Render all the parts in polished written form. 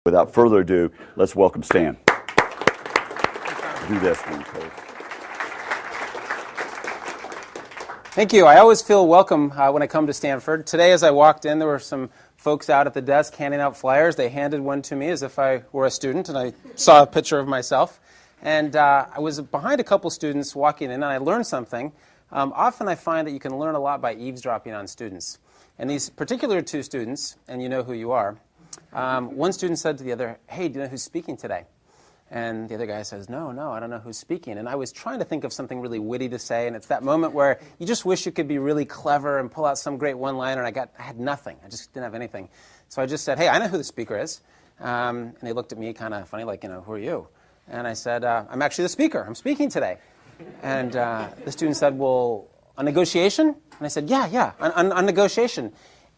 Without further ado, let's welcome Stan. Do this one, please. Thank you. I always feel welcome when I come to Stanford. Today, as I walked in, there were some folks out at the desk handing out flyers. They handed one to me as if I were a student, and I saw a picture of myself. And I was behind a couple students walking in, and I learned something. Often I find that you can learn a lot by eavesdropping on students. And these particular two students, and you know who you are, one student said to the other, "Hey, do you know who's speaking today?" And the other guy says, no, I don't know who's speaking. And I was trying to think of something really witty to say, and it's that moment where you just wish you could be really clever and pull out some great one-liner, and I had nothing. I just didn't have anything. So I just said, "Hey, I know who the speaker is." And they looked at me kind of funny, like, who are you? And I said, "I'm actually the speaker. I'm speaking today." And the student said, "Well, on negotiation?" And I said, yeah, on negotiation.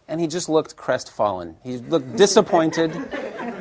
And he just looked crestfallen. He looked disappointed.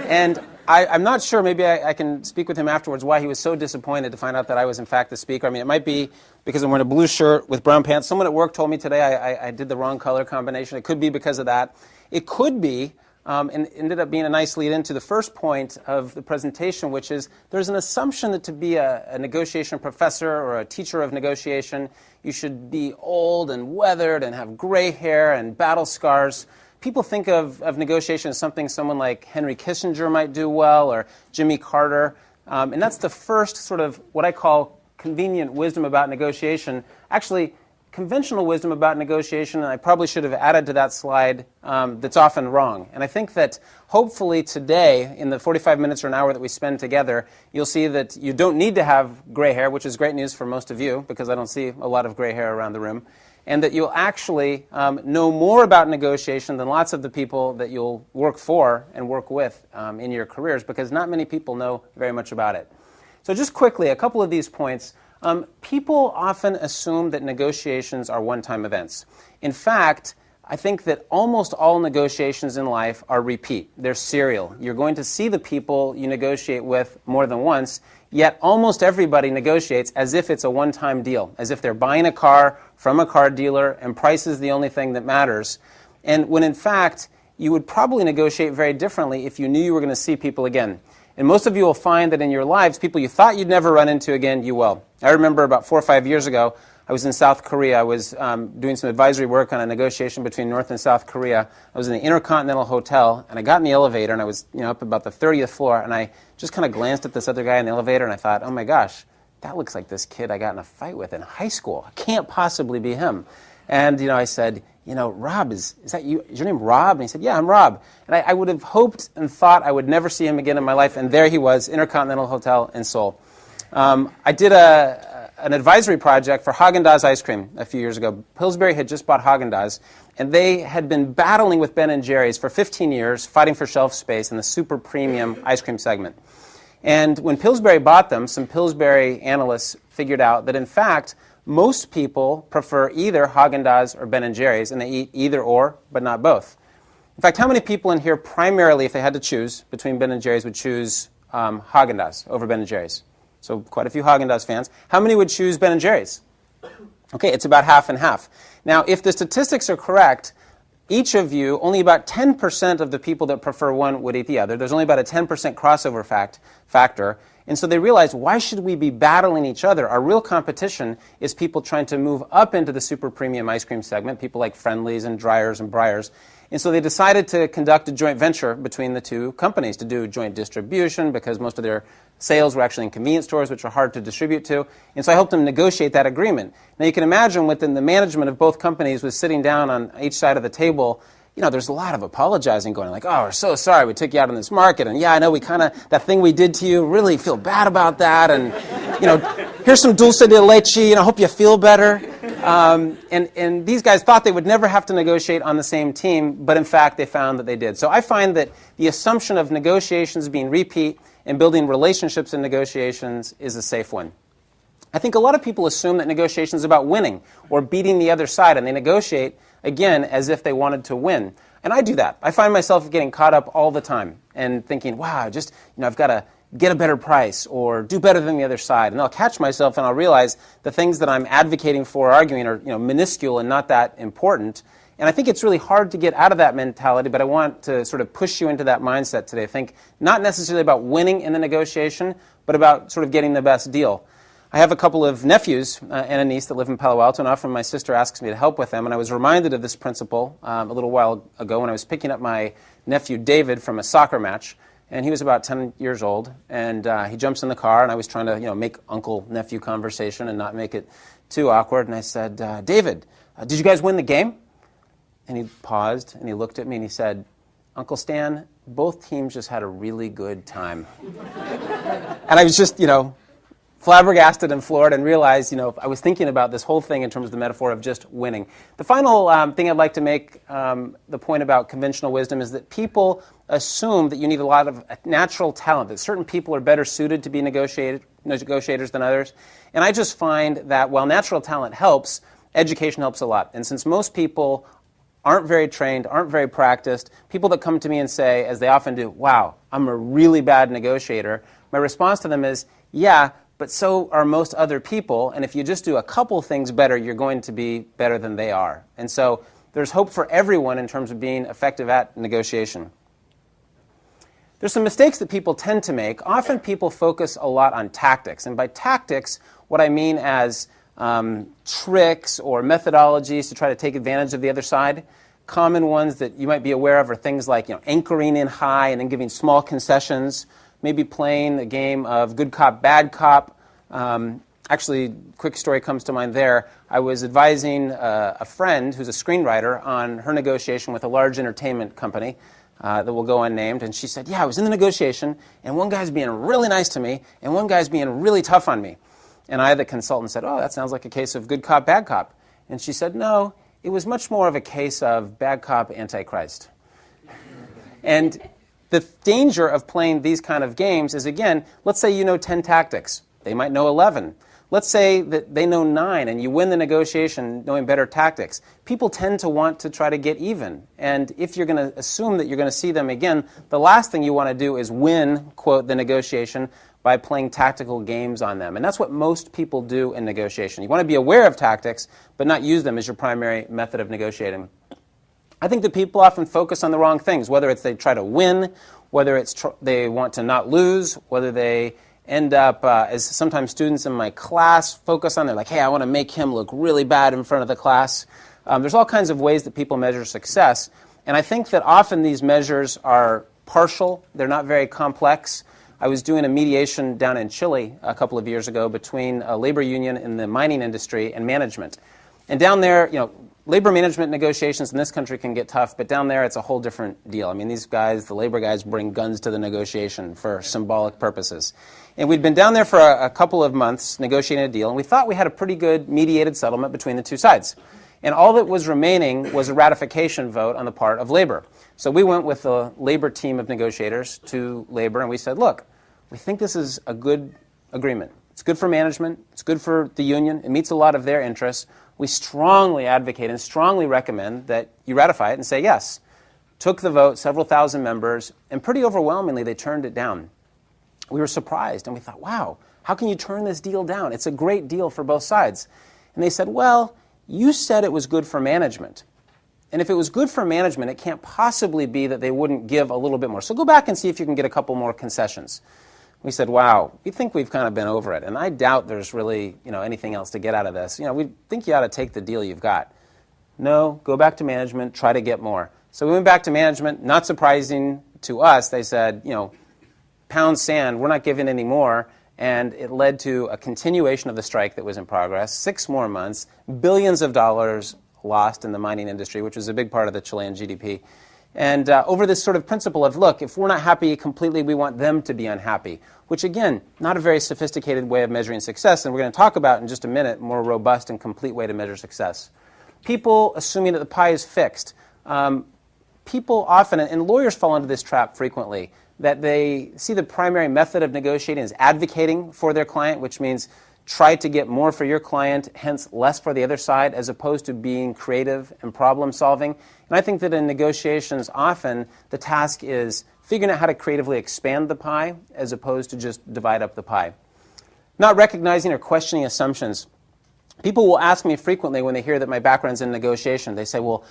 And I'm not sure, maybe I can speak with him afterwards, why he was so disappointed to find out that I was in fact the speaker. I mean, it might be because I'm wearing a blue shirt with brown pants. Someone at work told me today I did the wrong color combination. It could be because of that. It could be, and ended up being a nice lead into the first point of the presentation, which is there's an assumption that to be a negotiation professor or a teacher of negotiation, you should be old and weathered and have gray hair and battle scars. People think of negotiation as something someone like Henry Kissinger might do well, or Jimmy Carter. And that's the first sort of what I call convenient wisdom about negotiation. Actually, conventional wisdom about negotiation, and I probably should have added to that slide, that's often wrong. And I think that hopefully today, in the 45 minutes or an hour that we spend together, you'll see that you don't need to have gray hair, which is great news for most of you, because I don't see a lot of gray hair around the room, and that you'll actually know more about negotiation than lots of the people that you'll work for and work with in your careers, because not many people know very much about it. So just quickly, a couple of these points. People often assume that negotiations are one-time events. In fact, I think that almost all negotiations in life are repeat. They're serial. You're going to see the people you negotiate with more than once, yet almost everybody negotiates as if it's a one-time deal, as if they're buying a car from a car dealer and price is the only thing that matters. And when in fact, you would probably negotiate very differently if you knew you were going to see people again. And most of you will find that in your lives, people you thought you'd never run into again, you will. I remember about 4 or 5 years ago, I was in South Korea. I was doing some advisory work on a negotiation between North and South Korea. I was in the Intercontinental Hotel, and I got in the elevator, and I was up about the 30th floor, and I just kind of glanced at this other guy in the elevator, and I thought, oh my gosh, that looks like this kid I got in a fight with in high school. It can't possibly be him. And I said, Rob, is that you? Is your name Rob? And he said, yeah, I'm Rob. And I would have hoped and thought I would never see him again in my life, and there he was, Intercontinental Hotel in Seoul. I did an advisory project for Haagen-Dazs ice cream a few years ago. Pillsbury had just bought Haagen-Dazs, and they had been battling with Ben & Jerry's for 15 years, fighting for shelf space in the super premium ice cream segment. And when Pillsbury bought them, some Pillsbury analysts figured out that, in fact, most people prefer either Haagen-Dazs or Ben & Jerry's, and they eat either or, but not both. In fact, how many people in here primarily, if they had to choose between Ben & Jerry's, would choose Haagen-Dazs over Ben & Jerry's? So quite a few Haagen-Dazs fans. How many would choose Ben & Jerry's? Okay, it's about half and half. Now, if the statistics are correct, each of you, only about 10% of the people that prefer one would eat the other. There's only about a 10% crossover factor. And so they realized, why should we be battling each other? Our real competition is people trying to move up into the super premium ice cream segment, people like Friendly's and Dreyer's and Breyer's. And so they decided to conduct a joint venture between the two companies to do joint distribution, because most of their sales were actually in convenience stores, which are hard to distribute to. And so I helped them negotiate that agreement. Now you can imagine within the management of both companies was sitting down on each side of the table. There's a lot of apologizing going on, like, oh, we're so sorry we took you out on this market, and yeah, I know that thing we did to you, really feel bad about that, and, here's some dulce de leche, hope you feel better. And these guys thought they would never have to negotiate on the same team, but in fact, they found that they did. So I find that the assumption of negotiations being repeat and building relationships in negotiations is a safe one. I think a lot of people assume that negotiation is about winning or beating the other side, and they negotiate, again, as if they wanted to win. And I do that. I find myself getting caught up all the time and thinking, wow, I've got to get a better price or do better than the other side. And I'll catch myself and I'll realize the things that I'm advocating for or arguing are minuscule and not that important. And I think it's really hard to get out of that mentality, but I want to sort of push you into that mindset today. Think not necessarily about winning in the negotiation, but about sort of getting the best deal. I have a couple of nephews and a niece that live in Palo Alto, and often my sister asks me to help with them. And I was reminded of this principle a little while ago when I was picking up my nephew David from a soccer match. And he was about 10 years old, and he jumps in the car, and I was trying to, make uncle-nephew conversation and not make it too awkward. And I said, David, did you guys win the game? And he paused, and he looked at me, and he said, Uncle Stan, both teams just had a really good time. And I was just, flabbergasted and floored and realized, I was thinking about this whole thing in terms of the metaphor of just winning. The final thing I'd like to make, the point about conventional wisdom, is that people assume that you need a lot of natural talent, that certain people are better suited to be negotiators than others. And I just find that while natural talent helps, education helps a lot. And since most people aren't very trained, aren't very practiced, people that come to me and say, as they often do, wow, I'm a really bad negotiator, my response to them is, yeah, but so are most other people, and if you just do a couple things better, you're going to be better than they are. And so there's hope for everyone in terms of being effective at negotiation. There's some mistakes that people tend to make. Often people focus a lot on tactics, and by tactics, what I mean as tricks or methodologies to try to take advantage of the other side. Common ones that you might be aware of are things like anchoring in high and then giving small concessions, maybe playing a game of good cop, bad cop. Actually, quick story comes to mind there. I was advising a friend who's a screenwriter on her negotiation with a large entertainment company that will go unnamed, and she said, yeah, I was in the negotiation, and one guy's being really nice to me, and one guy's being really tough on me. And I, the consultant, said, oh, that sounds like a case of good cop, bad cop. And she said, no, it was much more of a case of bad cop, antichrist. And the danger of playing these kind of games is, again, let's say you know 10 tactics. They might know 11. Let's say that they know 9 and you win the negotiation knowing better tactics. People tend to want to try to get even. And if you're going to assume that you're going to see them again, the last thing you want to do is win, quote, the negotiation by playing tactical games on them. And that's what most people do in negotiation. You want to be aware of tactics, but not use them as your primary method of negotiating. I think that people often focus on the wrong things, whether it's they try to win, whether it's they want to not lose, whether they end up, as sometimes students in my class focus on, they're like, hey, I want to make him look really bad in front of the class. There's all kinds of ways that people measure success. And I think that often these measures are partial. They're not very complex. I was doing a mediation down in Chile a couple of years ago between a labor union in the mining industry and management. And down there, labor management negotiations in this country can get tough, but down there it's a whole different deal. I mean, these guys, the labor guys, bring guns to the negotiation for symbolic purposes. And we'd been down there for a couple of months negotiating a deal, and we thought we had a pretty good mediated settlement between the two sides. And all that was remaining was a ratification vote on the part of labor. So we went with the labor team of negotiators to labor, and we said, look, we think this is a good agreement. It's good for management. It's good for the union. It meets a lot of their interests. We strongly advocate and strongly recommend that you ratify it and say yes. Took the vote, several thousand members, and pretty overwhelmingly they turned it down. We were surprised, and we thought, wow, how can you turn this deal down? It's a great deal for both sides. And they said, well, you said it was good for management. And if it was good for management, it can't possibly be that they wouldn't give a little bit more. So go back and see if you can get a couple more concessions. We said, wow, we think we've kind of been over it, and I doubt there's really anything else to get out of this. We think you ought to take the deal you've got. No, go back to management, try to get more. So we went back to management. Not surprising to us, they said, pound sand, we're not giving any more, and it led to a continuation of the strike that was in progress, 6 more months, billions of dollars lost in the mining industry, which was a big part of the Chilean GDP. And over this sort of principle of, look, if we're not happy completely, we want them to be unhappy, which, again, not a very sophisticated way of measuring success, and we're going to talk about in just a minute a more robust and complete way to measure success. People assuming that the pie is fixed. People often, and lawyers fall into this trap frequently, that they see the primary method of negotiating as advocating for their client, which means try to get more for your client, hence less for the other side, as opposed to being creative and problem solving. And I think that in negotiations, often the task is figuring out how to creatively expand the pie as opposed to just divide up the pie. Not recognizing or questioning assumptions. People will ask me frequently when they hear that my background's in negotiation. They say, well,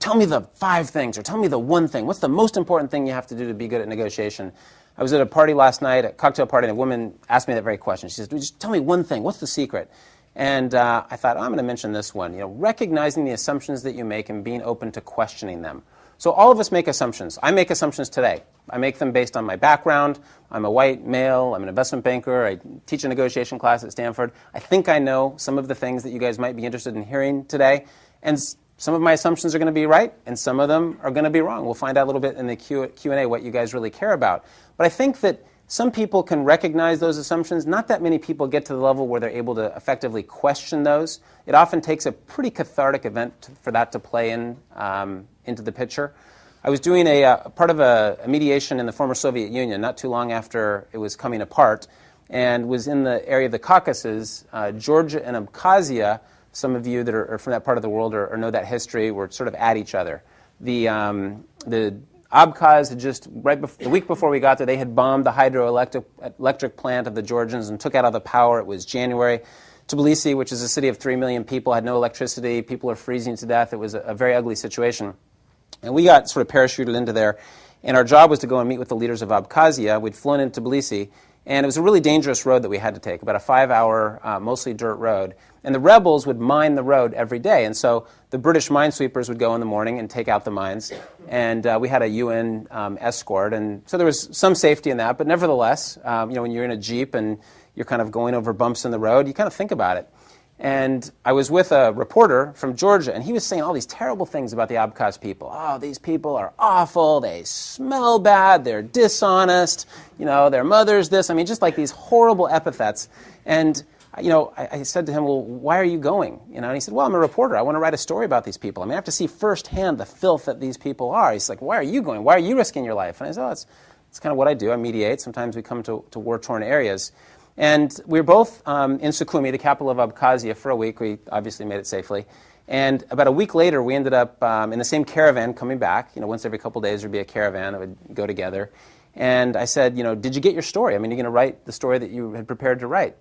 tell me the 5 things, or tell me the 1 thing. What's the most important thing you have to do to be good at negotiation? I was at a party last night, a cocktail party, and a woman asked me that very question. She says, just tell me 1 thing. What's the secret? And I thought, I'm going to mention this one. Recognizing the assumptions that you make and being open to questioning them. So all of us make assumptions. I make assumptions today. I make them based on my background. I'm a white male. I'm an investment banker. I teach a negotiation class at Stanford. I think I know some of the things that you guys might be interested in hearing today. And some of my assumptions are going to be right, and some of them are going to be wrong. We'll find out a little bit in the Q&A what you guys really care about. But I think that some people can recognize those assumptions. Not that many people get to the level where they're able to effectively question those. It often takes a pretty cathartic event for that to play into the picture. I was doing a part of a mediation in the former Soviet Union not too long after it was coming apart, and was in the area of the Caucasus. Georgia and Abkhazia, some of you that are from that part of the world or know that history, were sort of at each other. The Abkhaz had just, the week before we got there, they had bombed the hydroelectric plant of the Georgians and took out all the power. It was January. Tbilisi, which is a city of 3 million people, had no electricity. People are freezing to death. It was a very ugly situation. And we got sort of parachuted into there. And our job was to go and meet with the leaders of Abkhazia. We'd flown into Tbilisi. And it was a really dangerous road that we had to take, about a 5-hour, mostly dirt road. And the rebels would mine the road every day. And so the British minesweepers would go in the morning and take out the mines. And we had a UN escort. And so there was some safety in that. But nevertheless, when you're in a Jeep and you're kind of going over bumps in the road, you kind of think about it. And I was with a reporter from Georgia, and he was saying all these terrible things about the Abkhaz people. Oh, these people are awful. They smell bad. They're dishonest. Their mother's this. I mean, just like these horrible epithets. And, I said to him, well, why are you going? And he said, well, I'm a reporter. I want to write a story about these people. I mean, I have to see firsthand the filth that these people are. He's like, why are you going? Why are you risking your life? And I said, oh, that's kind of what I do. I mediate. Sometimes we come to war-torn areas. And we were both in Sukhumi, the capital of Abkhazia, for a week. We obviously made it safely. And about a week later, we ended up in the same caravan coming back. Once every couple days, there would be a caravan that would go together. And I said, did you get your story? I mean, you're going to write the story that you had prepared to write.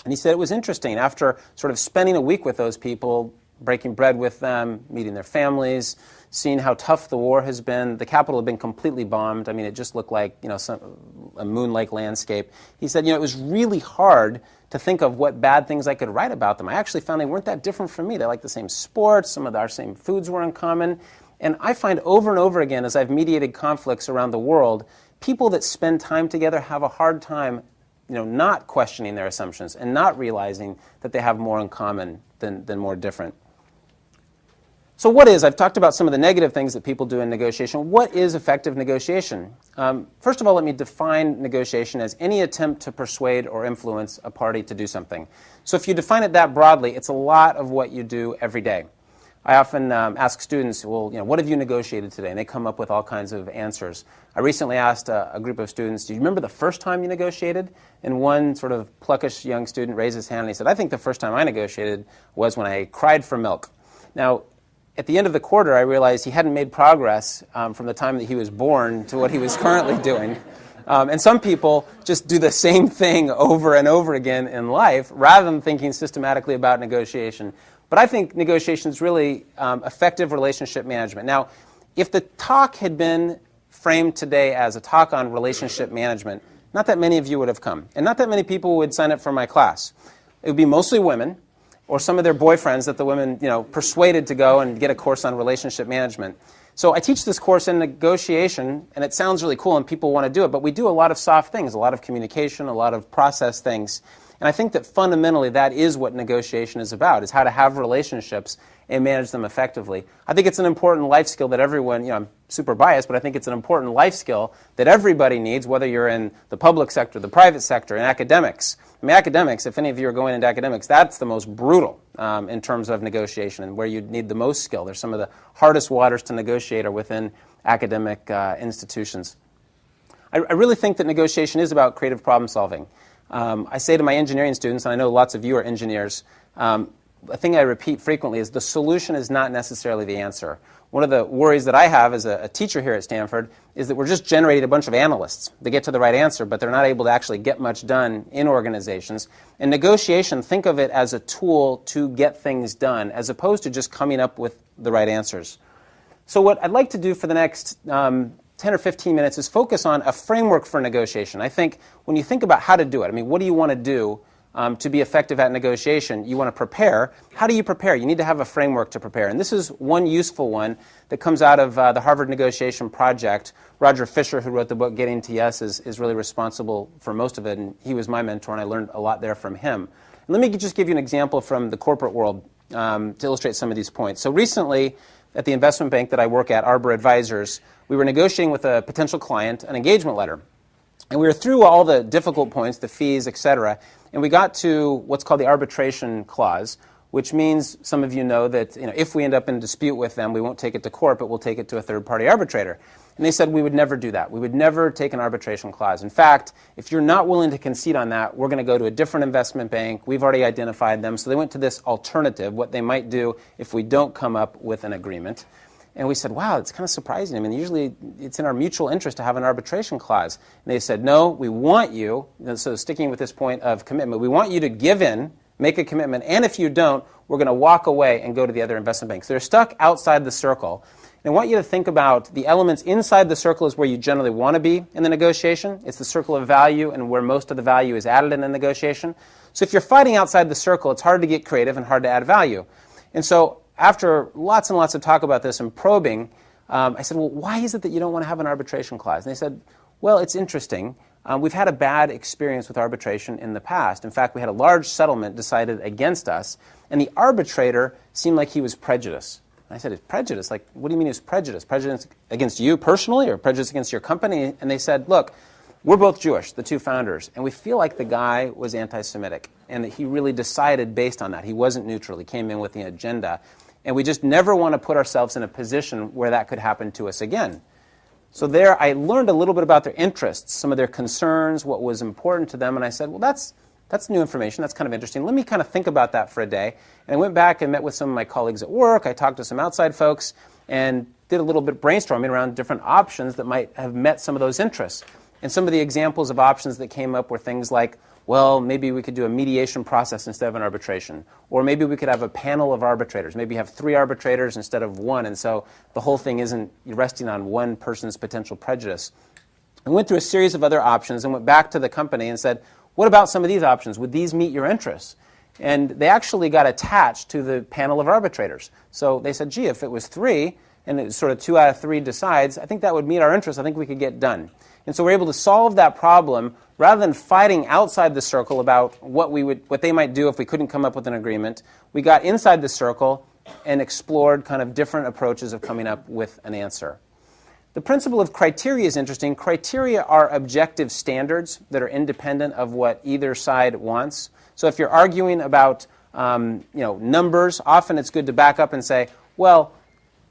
And he said it was interesting. After sort of spending a week with those people, breaking bread with them, meeting their families, seeing how tough the war has been. The capital had been completely bombed. I mean, it just looked like a moon-like landscape. He said, it was really hard to think of what bad things I could write about them. I actually found they weren't that different from me. They liked the same sports. Some of our same foods were in common. And I find over and over again, as I've mediated conflicts around the world, people that spend time together have a hard time not questioning their assumptions and not realizing that they have more in common than more different. So I've talked about some of the negative things that people do in negotiation. What is effective negotiation? First of all, let me define negotiation as any attempt to persuade or influence a party to do something. So if you define it that broadly, it's a lot of what you do every day. I often ask students, well, what have you negotiated today? And they come up with all kinds of answers. I recently asked a group of students, do you remember the first time you negotiated? And one sort of pluckish young student raised his hand and he said, I think the first time I negotiated was when I cried for milk. Now, at the end of the quarter, I realized he hadn't made progress from the time that he was born to what he was currently doing. And some people just do the same thing over and over again in life rather than thinking systematically about negotiation. But I think negotiation is really effective relationship management. Now, if the talk had been framed today as a talk on relationship management, not that many of you would have come. And not that many people would sign up for my class. It would be mostly women, or some of their boyfriends that the women persuaded to go and get a course on relationship management. So I teach this course in negotiation, and it sounds really cool, and people want to do it. But we do a lot of soft things, a lot of communication, a lot of process things. And I think that fundamentally that is what negotiation is about, is how to have relationships and manage them effectively. I think it's an important life skill that everyone, I'm super biased, but I think it's an important life skill that everybody needs, whether you're in the public sector, the private sector, in academics. I mean, academics, if any of you are going into academics, that's the most brutal in terms of negotiation and where you need the most skill. There's some of the hardest waters to negotiate are within academic institutions. I really think that negotiation is about creative problem solving. I say to my engineering students, and I know lots of you are engineers, a thing I repeat frequently is the solution is not necessarily the answer. one of the worries that I have as a teacher here at Stanford is that we're just generating a bunch of analysts. They get to the right answer, but they're not able to actually get much done in organizations. And negotiation, think of it as a tool to get things done, as opposed to just coming up with the right answers. So what I'd like to do for the next 10 or 15 minutes is focus on a framework for negotiation. I think when you think about how to do it, I mean, what do you want to do to be effective at negotiation? You want to prepare. How do you prepare? You need to have a framework to prepare. And this is one useful one that comes out of the Harvard Negotiation Project. Roger Fisher, who wrote the book Getting to Yes, is really responsible for most of it, and he was my mentor, and I learned a lot there from him. And let me just give you an example from the corporate world to illustrate some of these points. So recently, at the investment bank that I work at, Arbor Advisors, we were negotiating with a potential client an engagement letter. And we were through all the difficult points, the fees, et cetera, and we got to what's called the arbitration clause, which means, some of you know, that if we end up in dispute with them, we won't take it to court, but we'll take it to a third-party arbitrator. And they said we would never do that. We would never take an arbitration clause. In fact, if you're not willing to concede on that, we're going to go to a different investment bank. We've already identified them. So they went to this alternative, what they might do if we don't come up with an agreement. And we said, wow, it's kind of surprising. I mean, usually it's in our mutual interest to have an arbitration clause. And they said, no, we want you, so sticking with this point of commitment, we want you to give in, make a commitment, and if you don't, we're going to walk away and go to the other investment banks. They're stuck outside the circle. And I want you to think about the elements inside the circle is where you generally want to be in the negotiation. It's the circle of value and where most of the value is added in the negotiation. So if you're fighting outside the circle, it's hard to get creative and hard to add value. And so after lots and lots of talk about this and probing, I said, well, why is it that you don't want to have an arbitration clause? And they said, well, it's interesting. We've had a bad experience with arbitration in the past. In fact, we had a large settlement decided against us, and the arbitrator seemed like he was prejudiced. And I said, it's prejudice? Like, what do you mean he was prejudiced? Prejudice against you personally or prejudice against your company? And they said, look, we're both Jewish, the two founders, and we feel like the guy was anti-Semitic and that he really decided based on that. He wasn't neutral. He came in with the agenda. And we just never want to put ourselves in a position where that could happen to us again. So there I learned a little bit about their interests, some of their concerns, what was important to them, and I said, well, that's new information. That's kind of interesting. Let me kind of think about that for a day. And I went back and met with some of my colleagues at work. I talked to some outside folks and did a little bit brainstorming around different options that might have met some of those interests. And some of the examples of options that came up were things like, well, maybe we could do a mediation process instead of an arbitration. Or maybe we could have a panel of arbitrators. Maybe have 3 arbitrators instead of 1, and so the whole thing isn't resting on one person's potential prejudice. I went through a series of other options and went back to the company and said, what about some of these options? Would these meet your interests? And they actually got attached to the panel of arbitrators. So they said, gee, if it was 3, and it was sort of 2 out of 3 decides, I think that would meet our interests. I think we could get done. And so we're able to solve that problem rather than fighting outside the circle about what they might do if we couldn't come up with an agreement. We got inside the circle and explored kind of different approaches of coming up with an answer. The principle of criteria is interesting. Criteria are objective standards that are independent of what either side wants. So if you're arguing about numbers, often it's good to back up and say, well,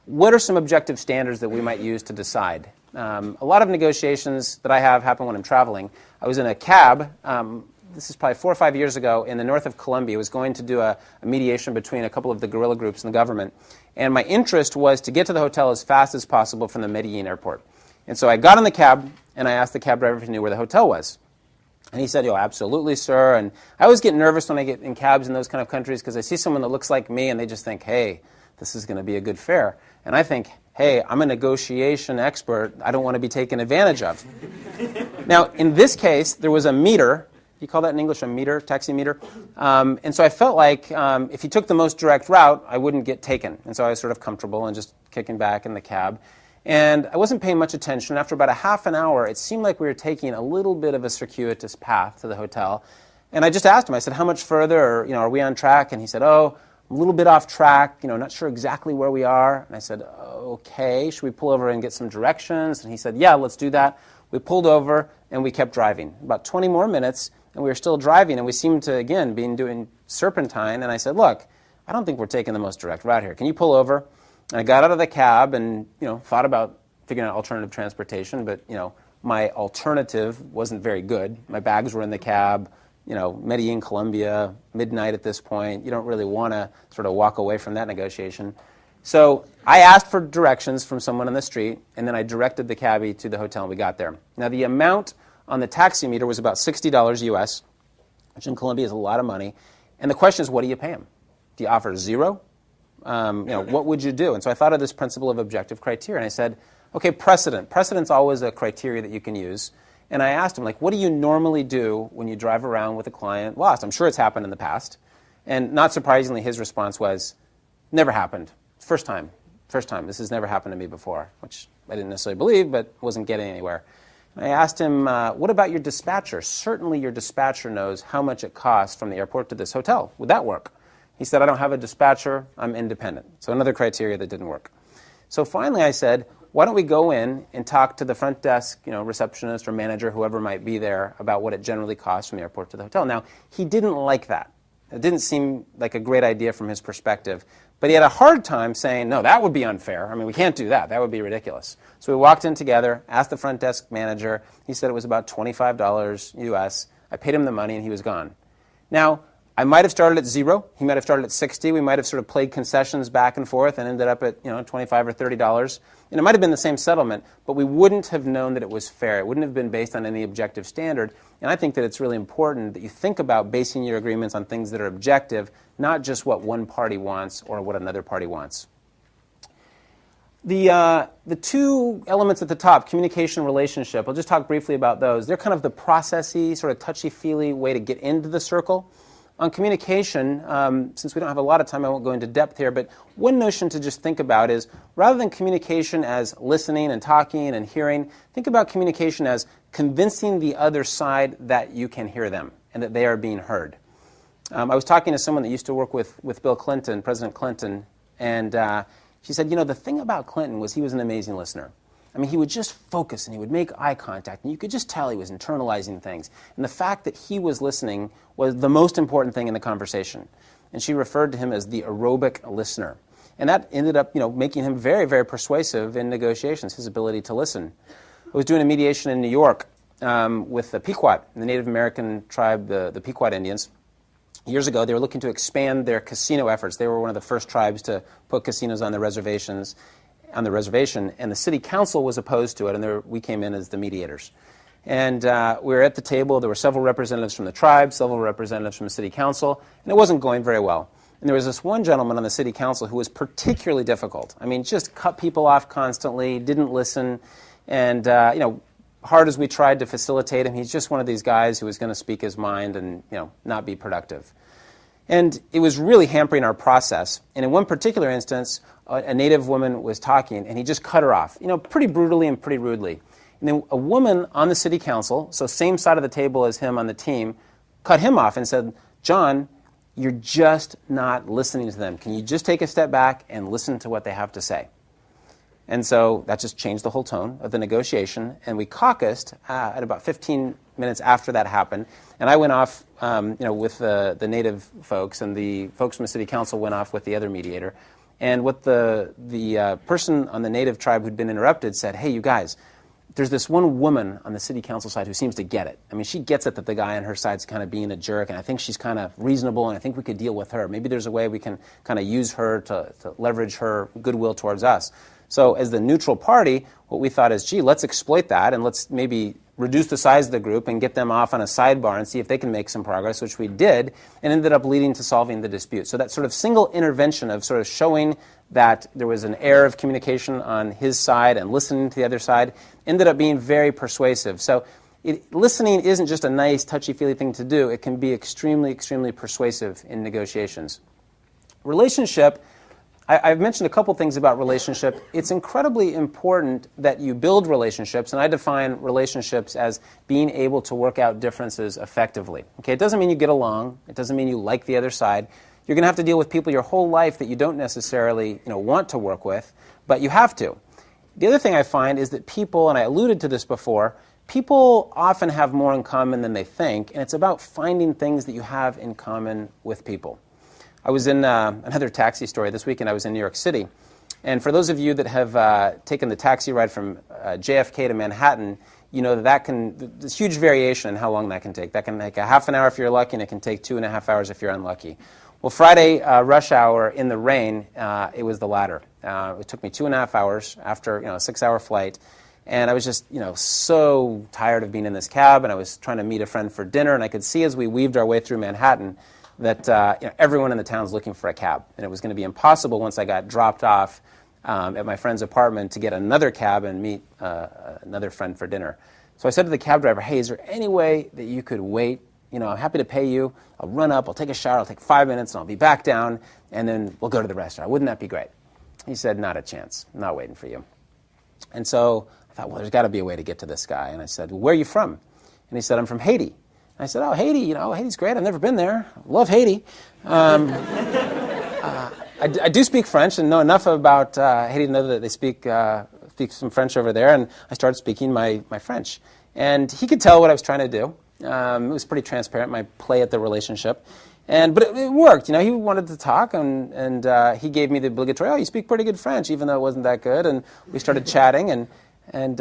what are some objective standards that we might use to decide? A lot of negotiations that I have happen when I'm traveling. I was in a cab, this is probably 4 or 5 years ago, in the north of Colombia. I was going to do a mediation between a couple of the guerrilla groups in the government. And my interest was to get to the hotel as fast as possible from the Medellin airport. And so I got in the cab, and I asked the cab driver if he knew where the hotel was. And he said, absolutely, sir. And I always get nervous when I get in cabs in those kind of countries because I see someone that looks like me, and they just think, hey, this is going to be a good fare. And I think, hey, I'm a negotiation expert. I don't want to be taken advantage of. Now, in this case, there was a meter. You call that in English a meter, taxi meter? And so I felt like if he took the most direct route, I wouldn't get taken. And so I was sort of comfortable and just kicking back in the cab. And I wasn't paying much attention. After about a half an hour, it seemed like we were taking a little bit of a circuitous path to the hotel. And I just asked him, I said, how much further, or, are we on track? And he said, oh, a little bit off track, not sure exactly where we are. And I said, okay, should we pull over and get some directions? And he said, yeah, let's do that. We pulled over, and we kept driving. About 20 more minutes, and we were still driving, and we seemed to, again, be doing serpentine. And I said, look, I don't think we're taking the most direct route here. Can you pull over? And I got out of the cab and, thought about figuring out alternative transportation, but, my alternative wasn't very good. My bags were in the cab. Medellin, Colombia, midnight at this point. You don't really want to sort of walk away from that negotiation. So I asked for directions from someone on the street, and then I directed the cabbie to the hotel, and we got there. Now, the amount on the taxi meter was about $60 US, which in Colombia is a lot of money. And the question is, what do you pay him? Do you offer zero? What would you do? And so I thought of this principle of objective criteria, and I said, okay, precedent. Precedent's always a criteria that you can use. And I asked him, like, what do you normally do when you drive around with a client lost? I'm sure it's happened in the past. And not surprisingly, his response was, never happened. First time. This has never happened to me before, which I didn't necessarily believe, but wasn't getting anywhere. I asked him, what about your dispatcher? Certainly your dispatcher knows how much it costs from the airport to this hotel. Would that work? He said, I don't have a dispatcher. I'm independent. So another criteria that didn't work. So finally I said, why don't we go in and talk to the front desk, receptionist or manager, whoever might be there, about what it generally costs from the airport to the hotel. Now, he didn't like that. It didn't seem like a great idea from his perspective. But he had a hard time saying, no, that would be unfair. I mean, we can't do that. That would be ridiculous. So we walked in together, asked the front desk manager. He said it was about $25 US. I paid him the money, and he was gone. Now, I might have started at zero. He might have started at 60. We might have sort of played concessions back and forth and ended up at $25 or $30. And it might have been the same settlement, but we wouldn't have known that it was fair. It wouldn't have been based on any objective standard. And I think that it's really important that you think about basing your agreements on things that are objective, not just what one party wants or what another party wants. The two elements at the top, communication and relationship, I'll just talk briefly about those. They're kind of the processy, sort of touchy-feely way to get into the circle. On communication, since we don't have a lot of time, I won't go into depth here, but one notion to just think about is rather than communication as listening and talking and hearing, think about communication as convincing the other side that you can hear them and that they are being heard. I was talking to someone that used to work with Bill Clinton, President Clinton, and she said, the thing about Clinton was he was an amazing listener. I mean, he would just focus and he would make eye contact, and you could just tell he was internalizing things. And the fact that he was listening was the most important thing in the conversation. And she referred to him as the aerobic listener. And that ended up, making him very, very persuasive in negotiations, his ability to listen. I was doing a mediation in New York with the Pequot, the Native American tribe, the Pequot Indians. Years ago, they were looking to expand their casino efforts. They were one of the first tribes to put casinos on the reservation, and the city council was opposed to it, and we came in as the mediators. And we were at the table. There were several representatives from the tribe, several representatives from the city council, and it wasn't going very well. And there was this one gentleman on the city council who was particularly difficult. I mean, just cut people off constantly, didn't listen, and hard as we tried to facilitate him, he's just one of these guys who was going to speak his mind and not be productive. And it was really hampering our process. And in one particular instance, a Native woman was talking, and he just cut her off, pretty brutally and pretty rudely. And then a woman on the city council, so same side of the table as him on the team, cut him off and said, John, you're just not listening to them. Can you just take a step back and listen to what they have to say? And so that just changed the whole tone of the negotiation, and we caucused at about 15 minutes after that happened. And I went off with the Native folks, and the folks from the city council went off with the other mediator. And what the person on the Native tribe who'd been interrupted said, hey, you guys, there's this one woman on the city council side who seems to get it. I mean, she gets it that the guy on her side's kind of being a jerk, and I think she's kind of reasonable, and I think we could deal with her. Maybe there's a way we can kind of use her to leverage her goodwill towards us. So as the neutral party, what we thought is, gee, let's exploit that, and let's maybe reduce the size of the group and get them off on a sidebar and see if they can make some progress, which we did, and ended up leading to solving the dispute. So that sort of single intervention of sort of showing that there was an air of communication on his side and listening to the other side ended up being very persuasive. So listening isn't just a nice, touchy-feely thing to do. It can be extremely, extremely persuasive in negotiations. Relationship, I've mentioned a couple things about relationship. It's incredibly important that you build relationships, and I define relationships as being able to work out differences effectively. Okay, it doesn't mean you get along. It doesn't mean you like the other side. You're going to have to deal with people your whole life that you don't necessarily want to work with, but you have to. The other thing I find is that people, and I alluded to this before, people often have more in common than they think, and it's about finding things that you have in common with people. I was in another taxi story this weekend. I was in New York City. And for those of you that have taken the taxi ride from JFK to Manhattan, you know there's huge variation in how long that can take. That can take a half an hour if you're lucky, and it can take 2.5 hours if you're unlucky. Well, Friday rush hour in the rain, it was the latter. It took me 2.5 hours after a 6-hour flight. And I was just, so tired of being in this cab, and I was trying to meet a friend for dinner, and I could see as we weaved our way through Manhattan that everyone in the town was looking for a cab, and it was going to be impossible once I got dropped off at my friend's apartment to get another cab and meet another friend for dinner. So I said to the cab driver, hey, is there any way that you could wait? I'm happy to pay you. I'll run up, I'll take a shower, I'll take 5 minutes, and I'll be back down, and then we'll go to the restaurant. Wouldn't that be great? He said, not a chance. I'm not waiting for you. And so I thought, well, there's got to be a way to get to this guy. And I said, well, where are you from? And he said, I'm from Haiti. And I said, oh, Haiti, Haiti's great. I've never been there. I love Haiti. I do speak French and know enough about Haiti to know that they speak some French over there. And I started speaking my French. And he could tell what I was trying to do. It was pretty transparent, my play at the relationship. But it worked. He wanted to talk, and he gave me the obligatory, oh, you speak pretty good French, even though it wasn't that good. And we started chatting, and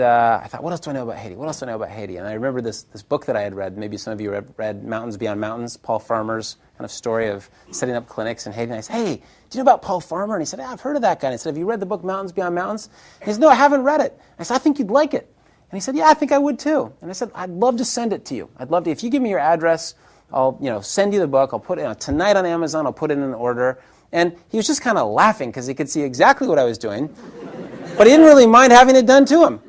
I thought, what else do I know about Haiti? What else do I know about Haiti? And I remember this book that I had read. Maybe some of you read Mountains Beyond Mountains, Paul Farmer's kind of story of setting up clinics in Haiti. And I said, hey, do you know about Paul Farmer? And he said, yeah, I've heard of that guy. And I said, have you read the book Mountains Beyond Mountains? And he said, no, I haven't read it. I said, I think you'd like it. And he said, yeah, I think I would too. And I said, I'd love to send it to you. I'd love to. If you give me your address, I'll send you the book. I'll put it tonight on Amazon. I'll put it in an order. And he was just kind of laughing because he could see exactly what I was doing. But he didn't really mind having it done to him.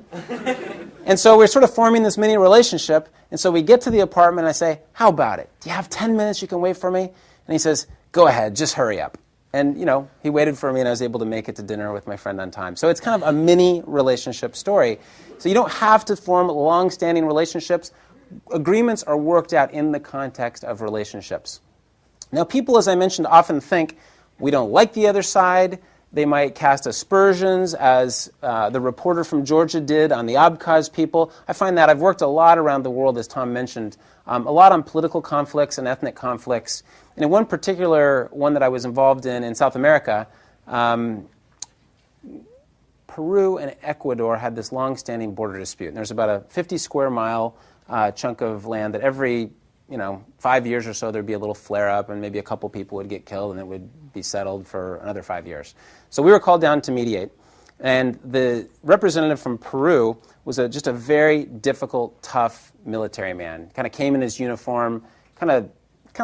And so we're sort of forming this mini relationship. And so we get to the apartment, and I say, how about it? Do you have 10 minutes you can wait for me? And he says, go ahead, just hurry up. And, he waited for me, and I was able to make it to dinner with my friend on time. So it's kind of a mini relationship story. So you don't have to form long-standing relationships. Agreements are worked out in the context of relationships. Now, people, as I mentioned, often think we don't like the other side. They might cast aspersions, as the reporter from Georgia did on the Abkhaz people. I find that I've worked a lot around the world, as Tom mentioned, a lot on political conflicts and ethnic conflicts. And in one particular one that I was involved in South America, Peru and Ecuador had this long-standing border dispute. And there's about a 50-square-mile chunk of land that every 5 years or so there'd be a little flare-up, and maybe a couple people would get killed, and it would be settled for another 5 years. So we were called down to mediate, and the representative from Peru was just a very difficult, tough military man. Kind of came in his uniform, kind of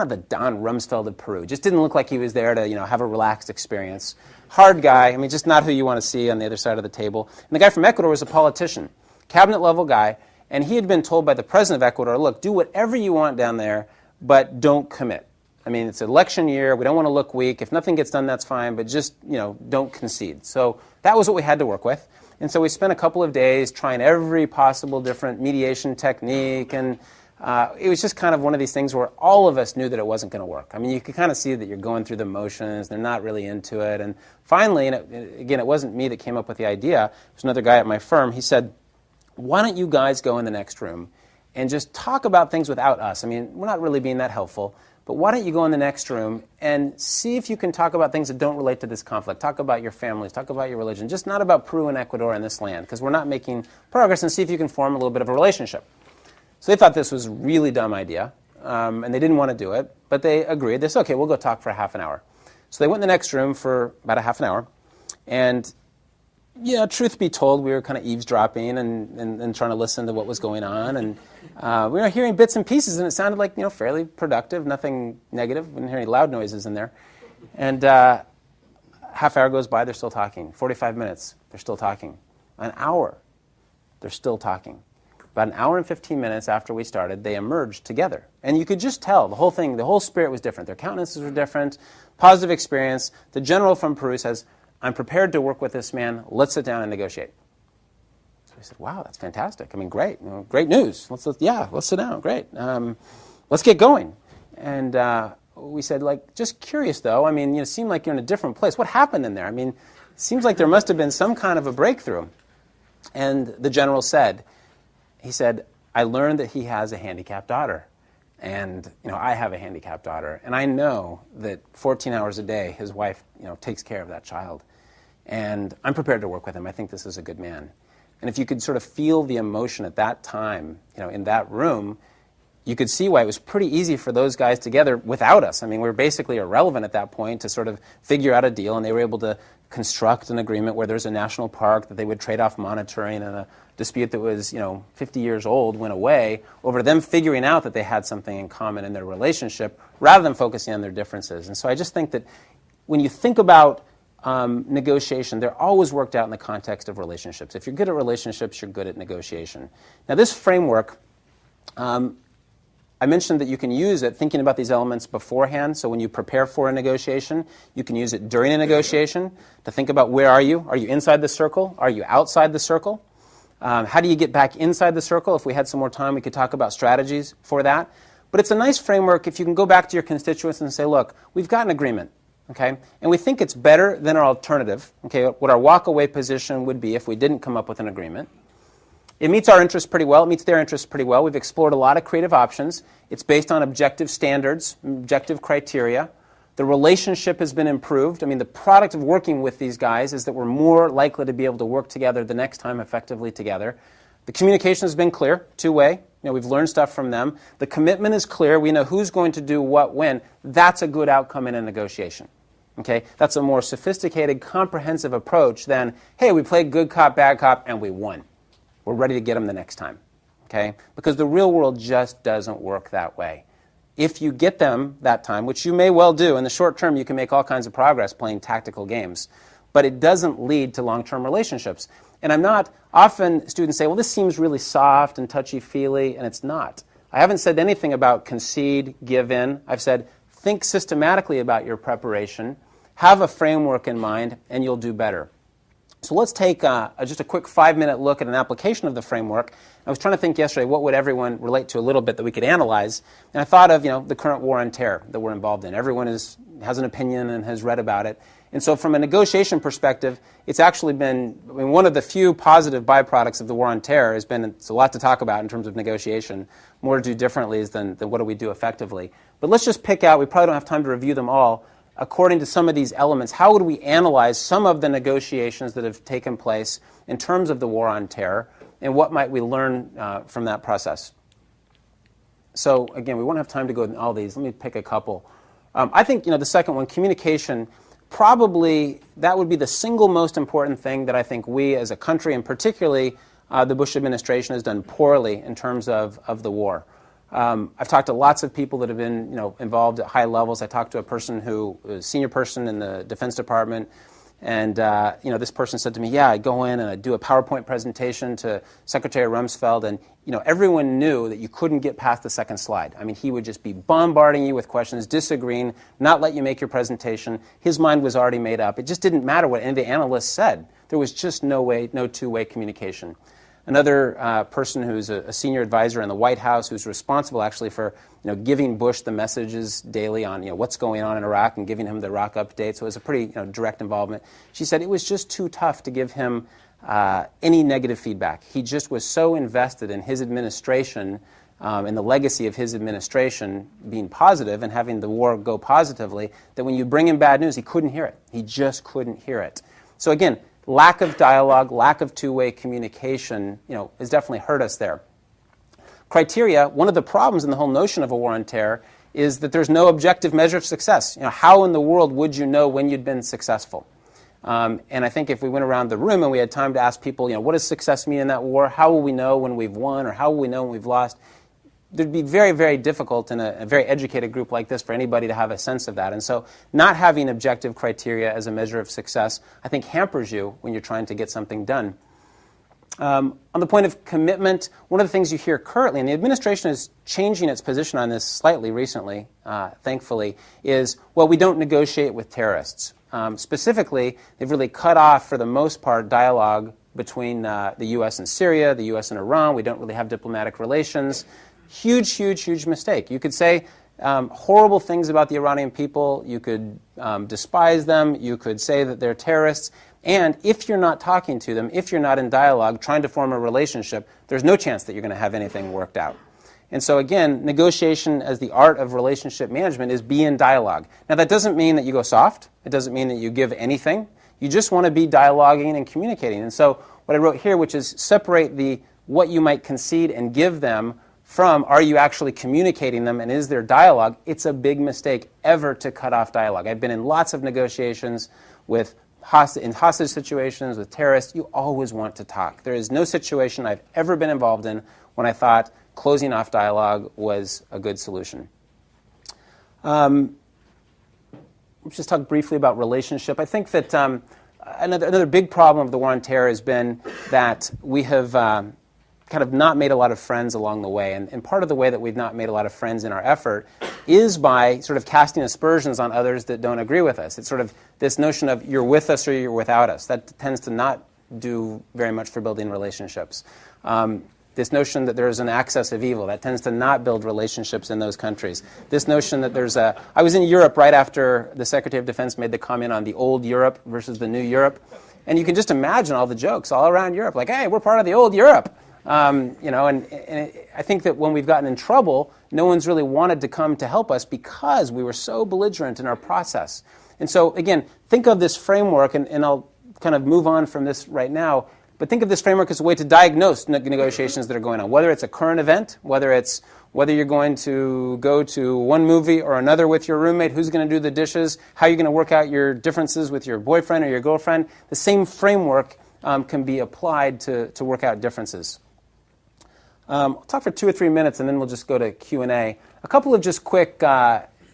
the Don Rumsfeld of Peru. Just didn't look like he was there to have a relaxed experience. Hard guy. Just not who you want to see on the other side of the table. And the guy from Ecuador was a politician, cabinet-level guy. And he had been told by the president of Ecuador, look, do whatever you want down there, but don't commit. It's election year. We don't want to look weak. If nothing gets done, that's fine, but just, don't concede. So that was what we had to work with. And so we spent a couple of days trying every possible different mediation technique. And it was just kind of one of these things where all of us knew that it wasn't going to work. You could kind of see that you're going through the motions. They're not really into it. And finally, it wasn't me that came up with the idea. It was another guy at my firm. He said, why don't you guys go in the next room and just talk about things without us? We're not really being that helpful, but why don't you go in the next room and see if you can talk about things that don't relate to this conflict. Talk about your families, talk about your religion, just not about Peru and Ecuador and this land, because we're not making progress, and see if you can form a little bit of a relationship. So they thought this was a really dumb idea, and they didn't want to do it, but they agreed. They said, okay, we'll go talk for a half an hour. So they went in the next room for about a half an hour, and truth be told, we were kind of eavesdropping and trying to listen to what was going on. And we were hearing bits and pieces, and it sounded like, fairly productive, nothing negative. We didn't hear any loud noises in there. And half hour goes by, they're still talking. 45 minutes, they're still talking. An hour, they're still talking. About an hour and 15 minutes after we started, they emerged together. And you could just tell the whole spirit was different. Their countenances were different, positive experience. The general from Peru says, I'm prepared to work with this man. Let's sit down and negotiate. So we said, wow, that's fantastic. Great. Great news. Let's sit down. Great. Let's get going. And we said, just curious, though. It seemed like you're in a different place. What happened in there? it seems like there must have been some kind of a breakthrough. And the general said, I learned that he has a handicapped daughter. And, I have a handicapped daughter. And I know that 14 hours a day, his wife, takes care of that child. And I'm prepared to work with him. I think this is a good man. And if you could sort of feel the emotion at that time, in that room, you could see why it was pretty easy for those guys together without us. We were basically irrelevant at that point to sort of figure out a deal, and they were able to construct an agreement where there's a national park that they would trade off monitoring, and a dispute that was 50 years old went away over them figuring out that they had something in common in their relationship rather than focusing on their differences. And so I just think that when you think about negotiation, they're always worked out in the context of relationships. If you're good at relationships, you're good at negotiation. Now this framework, I mentioned that you can use it thinking about these elements beforehand. So when you prepare for a negotiation, you can use it during a negotiation to think about where are you? Are you inside the circle? Are you outside the circle? How do you get back inside the circle? If we had some more time, we could talk about strategies for that. But it's a nice framework if you can go back to your constituents and say, look, we've got an agreement, okay? And we think it's better than our alternative, okay? What our walk-away position would be if we didn't come up with an agreement. It meets our interests pretty well. It meets their interests pretty well. We've explored a lot of creative options. It's based on objective standards, objective criteria. The relationship has been improved. I mean, the product of working with these guys is that we're more likely to be able to work together the next time effectively together. The communication has been clear, two-way. We've learned stuff from them. The commitment is clear. We know who's going to do what when. That's a good outcome in a negotiation. Okay? That's a more sophisticated, comprehensive approach than, hey, we played good cop, bad cop, and we won. We're ready to get them the next time. Okay? Because the real world just doesn't work that way. If you get them that time, which you may well do, in the short term you can make all kinds of progress playing tactical games, but it doesn't lead to long-term relationships. And often students say, well, this seems really soft and touchy-feely, and it's not. I haven't said anything about concede, give in. I've said, think systematically about your preparation, have a framework in mind, and you'll do better. So let's take just a quick 5-minute look at an application of the framework. I was trying to think yesterday, what would everyone relate to a little bit that we could analyze? And I thought of the current war on terror that we're involved in. Everyone has an opinion and has read about it. And so from a negotiation perspective, it's actually been, one of the few positive byproducts of the war on terror has been, it's a lot to talk about in terms of negotiation. More to do differently than what do we do effectively. But let's just pick out, we probably don't have time to review them all, according to some of these elements, how would we analyze some of the negotiations that have taken place in terms of the war on terror, and what might we learn from that process? So again, we won't have time to go into all these. Let me pick a couple. I think the second one, communication, probably that would be the single most important thing that I think we as a country, and particularly the Bush administration, has done poorly in terms of the war. I've talked to lots of people that have been involved at high levels. I talked to a person who was a senior person in the Defense Department, and this person said to me, yeah, I'd go in and I'd do a PowerPoint presentation to Secretary Rumsfeld, and everyone knew that you couldn't get past the second slide. I mean, he would just be bombarding you with questions, disagreeing, not let you make your presentation. His mind was already made up. It just didn't matter what any of the analysts said. There was just no two-way communication. Another person who's a senior advisor in the White House, who's responsible actually for giving Bush the messages daily on what's going on in Iraq and giving him the Iraq update. So it was a pretty direct involvement. She said it was just too tough to give him any negative feedback. He just was so invested in his administration and the legacy of his administration being positive and having the war go positively that when you bring him bad news, he couldn't hear it. He just couldn't hear it. So again, lack of dialogue, lack of two-way communication, has definitely hurt us there. Criteria, one of the problems in the whole notion of a war on terror is that there's no objective measure of success. How in the world would you know when you'd been successful? And I think if we went around the room and we had time to ask people, what does success mean in that war? How will we know when we've won, or how will we know when we've lost? It'd be very, very difficult in a very educated group like this for anybody to have a sense of that. And so not having objective criteria as a measure of success, I think, hampers you when you're trying to get something done. On the point of commitment, one of the things you hear currently, and the administration is changing its position on this slightly recently, thankfully, is, well, we don't negotiate with terrorists. Specifically, they've really cut off, for the most part, dialogue between the U.S. and Syria, the U.S. and Iran. We don't really have diplomatic relations. Huge, huge, huge mistake. You could say horrible things about the Iranian people. You could despise them. You could say that they're terrorists. And if you're not talking to them, if you're not in dialogue, trying to form a relationship, there's no chance that you're going to have anything worked out. And so again, negotiation as the art of relationship management is be in dialogue. Now that doesn't mean that you go soft. It doesn't mean that you give anything. You just want to be dialoguing and communicating. And so what I wrote here, which is separate what you might concede and give them from are you actually communicating them and is there dialogue. It's a big mistake ever to cut off dialogue. I've been in lots of negotiations with in hostage situations with terrorists, you always want to talk. There is no situation I've ever been involved in when I thought closing off dialogue was a good solution. Let's just talk briefly about relationship. I think that another big problem of the war on terror has been that we have kind of not made a lot of friends along the way. And part of the way that we've not made a lot of friends in our effort is by sort of casting aspersions on others that don't agree with us. It's sort of this notion of you're with us or you're without us. That tends to not do very much for building relationships. This notion that there is an axis of evil, that tends to not build relationships in those countries. This notion that there's a... I was in Europe right after the Secretary of Defense made the comment on the old Europe versus the new Europe. And you can just imagine all the jokes all around Europe, like, hey, we're part of the old Europe. And I think that when we've gotten in trouble, no one's really wanted to come to help us because we were so belligerent in our process. And so, again, think of this framework, and I'll kind of move on from this right now, but think of this framework as a way to diagnose negotiations that are going on, whether it's a current event, whether you're going to go to one movie or another with your roommate, who's going to do the dishes, how you're going to work out your differences with your boyfriend or your girlfriend. The same framework can be applied to work out differences. I'll talk for 2 or 3 minutes, and then we'll just go to Q&A. A couple of just quick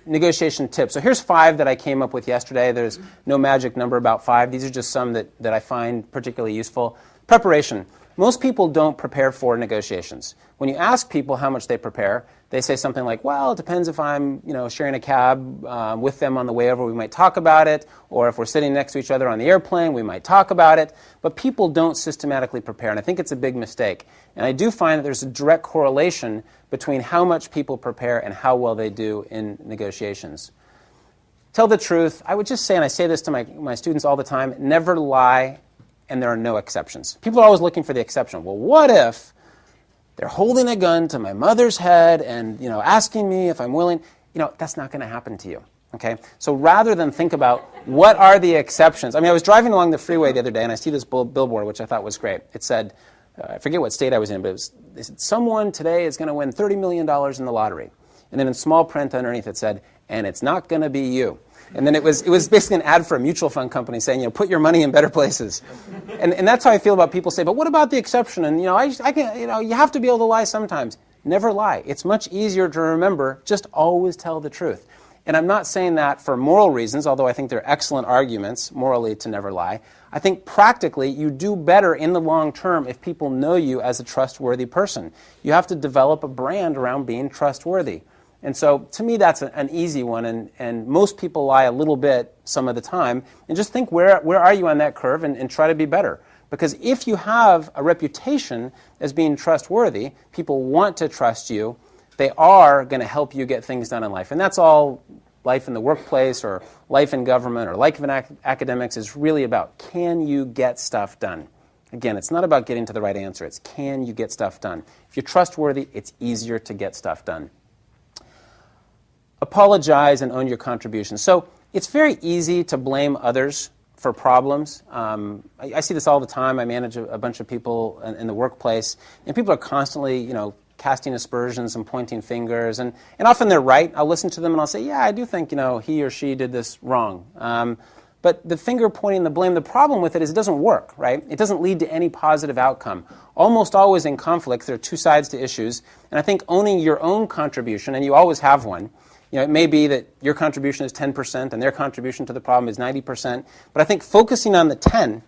negotiation tips. So here's 5 that I came up with yesterday. There's no magic number about 5. These are just some that I find particularly useful. Preparation. Most people don't prepare for negotiations. When you ask people how much they prepare, they say something like, well, it depends if I'm sharing a cab with them on the way over, we might talk about it, or if we're sitting next to each other on the airplane, we might talk about it. But people don't systematically prepare, and I think it's a big mistake. And I do find that there's a direct correlation between how much people prepare and how well they do in negotiations. Tell the truth. I would just say, and I say this to my students all the time, never lie, and there are no exceptions. People are always looking for the exception. Well, what if they're holding a gun to my mother's head and asking me if I'm willing? That's not going to happen to you. Okay? So rather than think about what are the exceptions. I was driving along the freeway the other day and I see this billboard, which I thought was great. It said, I forget what state I was in, but they said, someone today is going to win $30 million in the lottery. And then in small print underneath it said, and it's not going to be you. And then it was basically an ad for a mutual fund company saying, put your money in better places. And that's how I feel about people say, but what about the exception? And I can, you have to be able to lie sometimes. Never lie. It's much easier to remember. Just always tell the truth. And I'm not saying that for moral reasons, although I think there are excellent arguments morally to never lie. I think practically you do better in the long term if people know you as a trustworthy person. You have to develop a brand around being trustworthy. And so, to me, that's an easy one, and most people lie a little bit some of the time, and just think, where are you on that curve, and try to be better. Because if you have a reputation as being trustworthy, people want to trust you, they are going to help you get things done in life. And that's all life in the workplace, or life in government, or life in academics is really about, can you get stuff done? Again, it's not about getting to the right answer, it's can you get stuff done? If you're trustworthy, it's easier to get stuff done. Apologize and own your contribution. So it's very easy to blame others for problems. I see this all the time. I manage a bunch of people in the workplace, and people are constantly, casting aspersions and pointing fingers, and often they're right. I'll listen to them and I'll say, yeah, I do think, he or she did this wrong. But the finger pointing, the blame, the problem with it is it doesn't work, right? It doesn't lead to any positive outcome. Almost always in conflicts, there are 2 sides to issues, and I think owning your own contribution, and you always have one. It may be that your contribution is 10% and their contribution to the problem is 90%, but I think focusing on the 10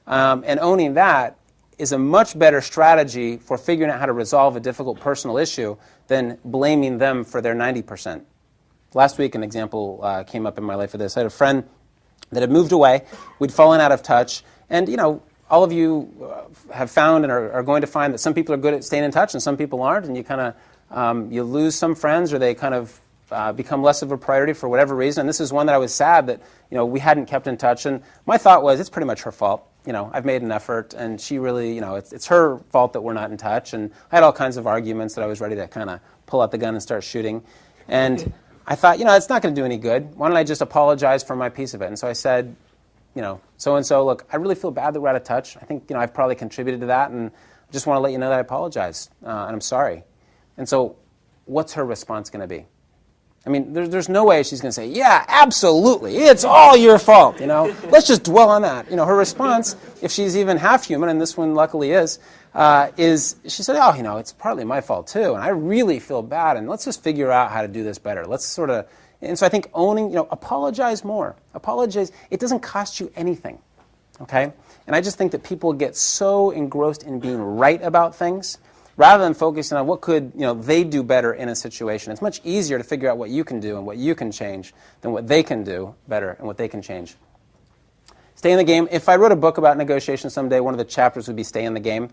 and owning that is a much better strategy for figuring out how to resolve a difficult personal issue than blaming them for their 90%. Last week, an example came up in my life of this. I had a friend that had moved away. We'd fallen out of touch, and all of you have found and are going to find that some people are good at staying in touch and some people aren't, and you kind of you lose some friends, or they kind of become less of a priority for whatever reason. And this is one that I was sad that we hadn't kept in touch. And my thought was, it's pretty much her fault. I've made an effort, and she really, it's her fault that we're not in touch. And I had all kinds of arguments that I was ready to kind of pull out the gun and start shooting. And I thought, it's not going to do any good. Why don't I just apologize for my piece of it? And so I said, so-and-so, look, I really feel bad that we're out of touch. I think, I've probably contributed to that, and I just want to let you know that I apologize, and I'm sorry. And so what's her response going to be? I mean, there's no way she's going to say, yeah, absolutely, it's all your fault, Let's just dwell on that. Her response, if she's even half human, and this one luckily is she said, oh, it's partly my fault too, and I really feel bad, and let's just figure out how to do this better. Let's sort of, and so I think owning, apologize more. Apologize. It doesn't cost you anything, okay? And I just think that people get so engrossed in being right about things rather than focusing on what could they do better in a situation. It's much easier to figure out what you can do and what you can change than what they can do better and what they can change. Stay in the game. If I wrote a book about negotiation someday, one of the chapters would be stay in the game.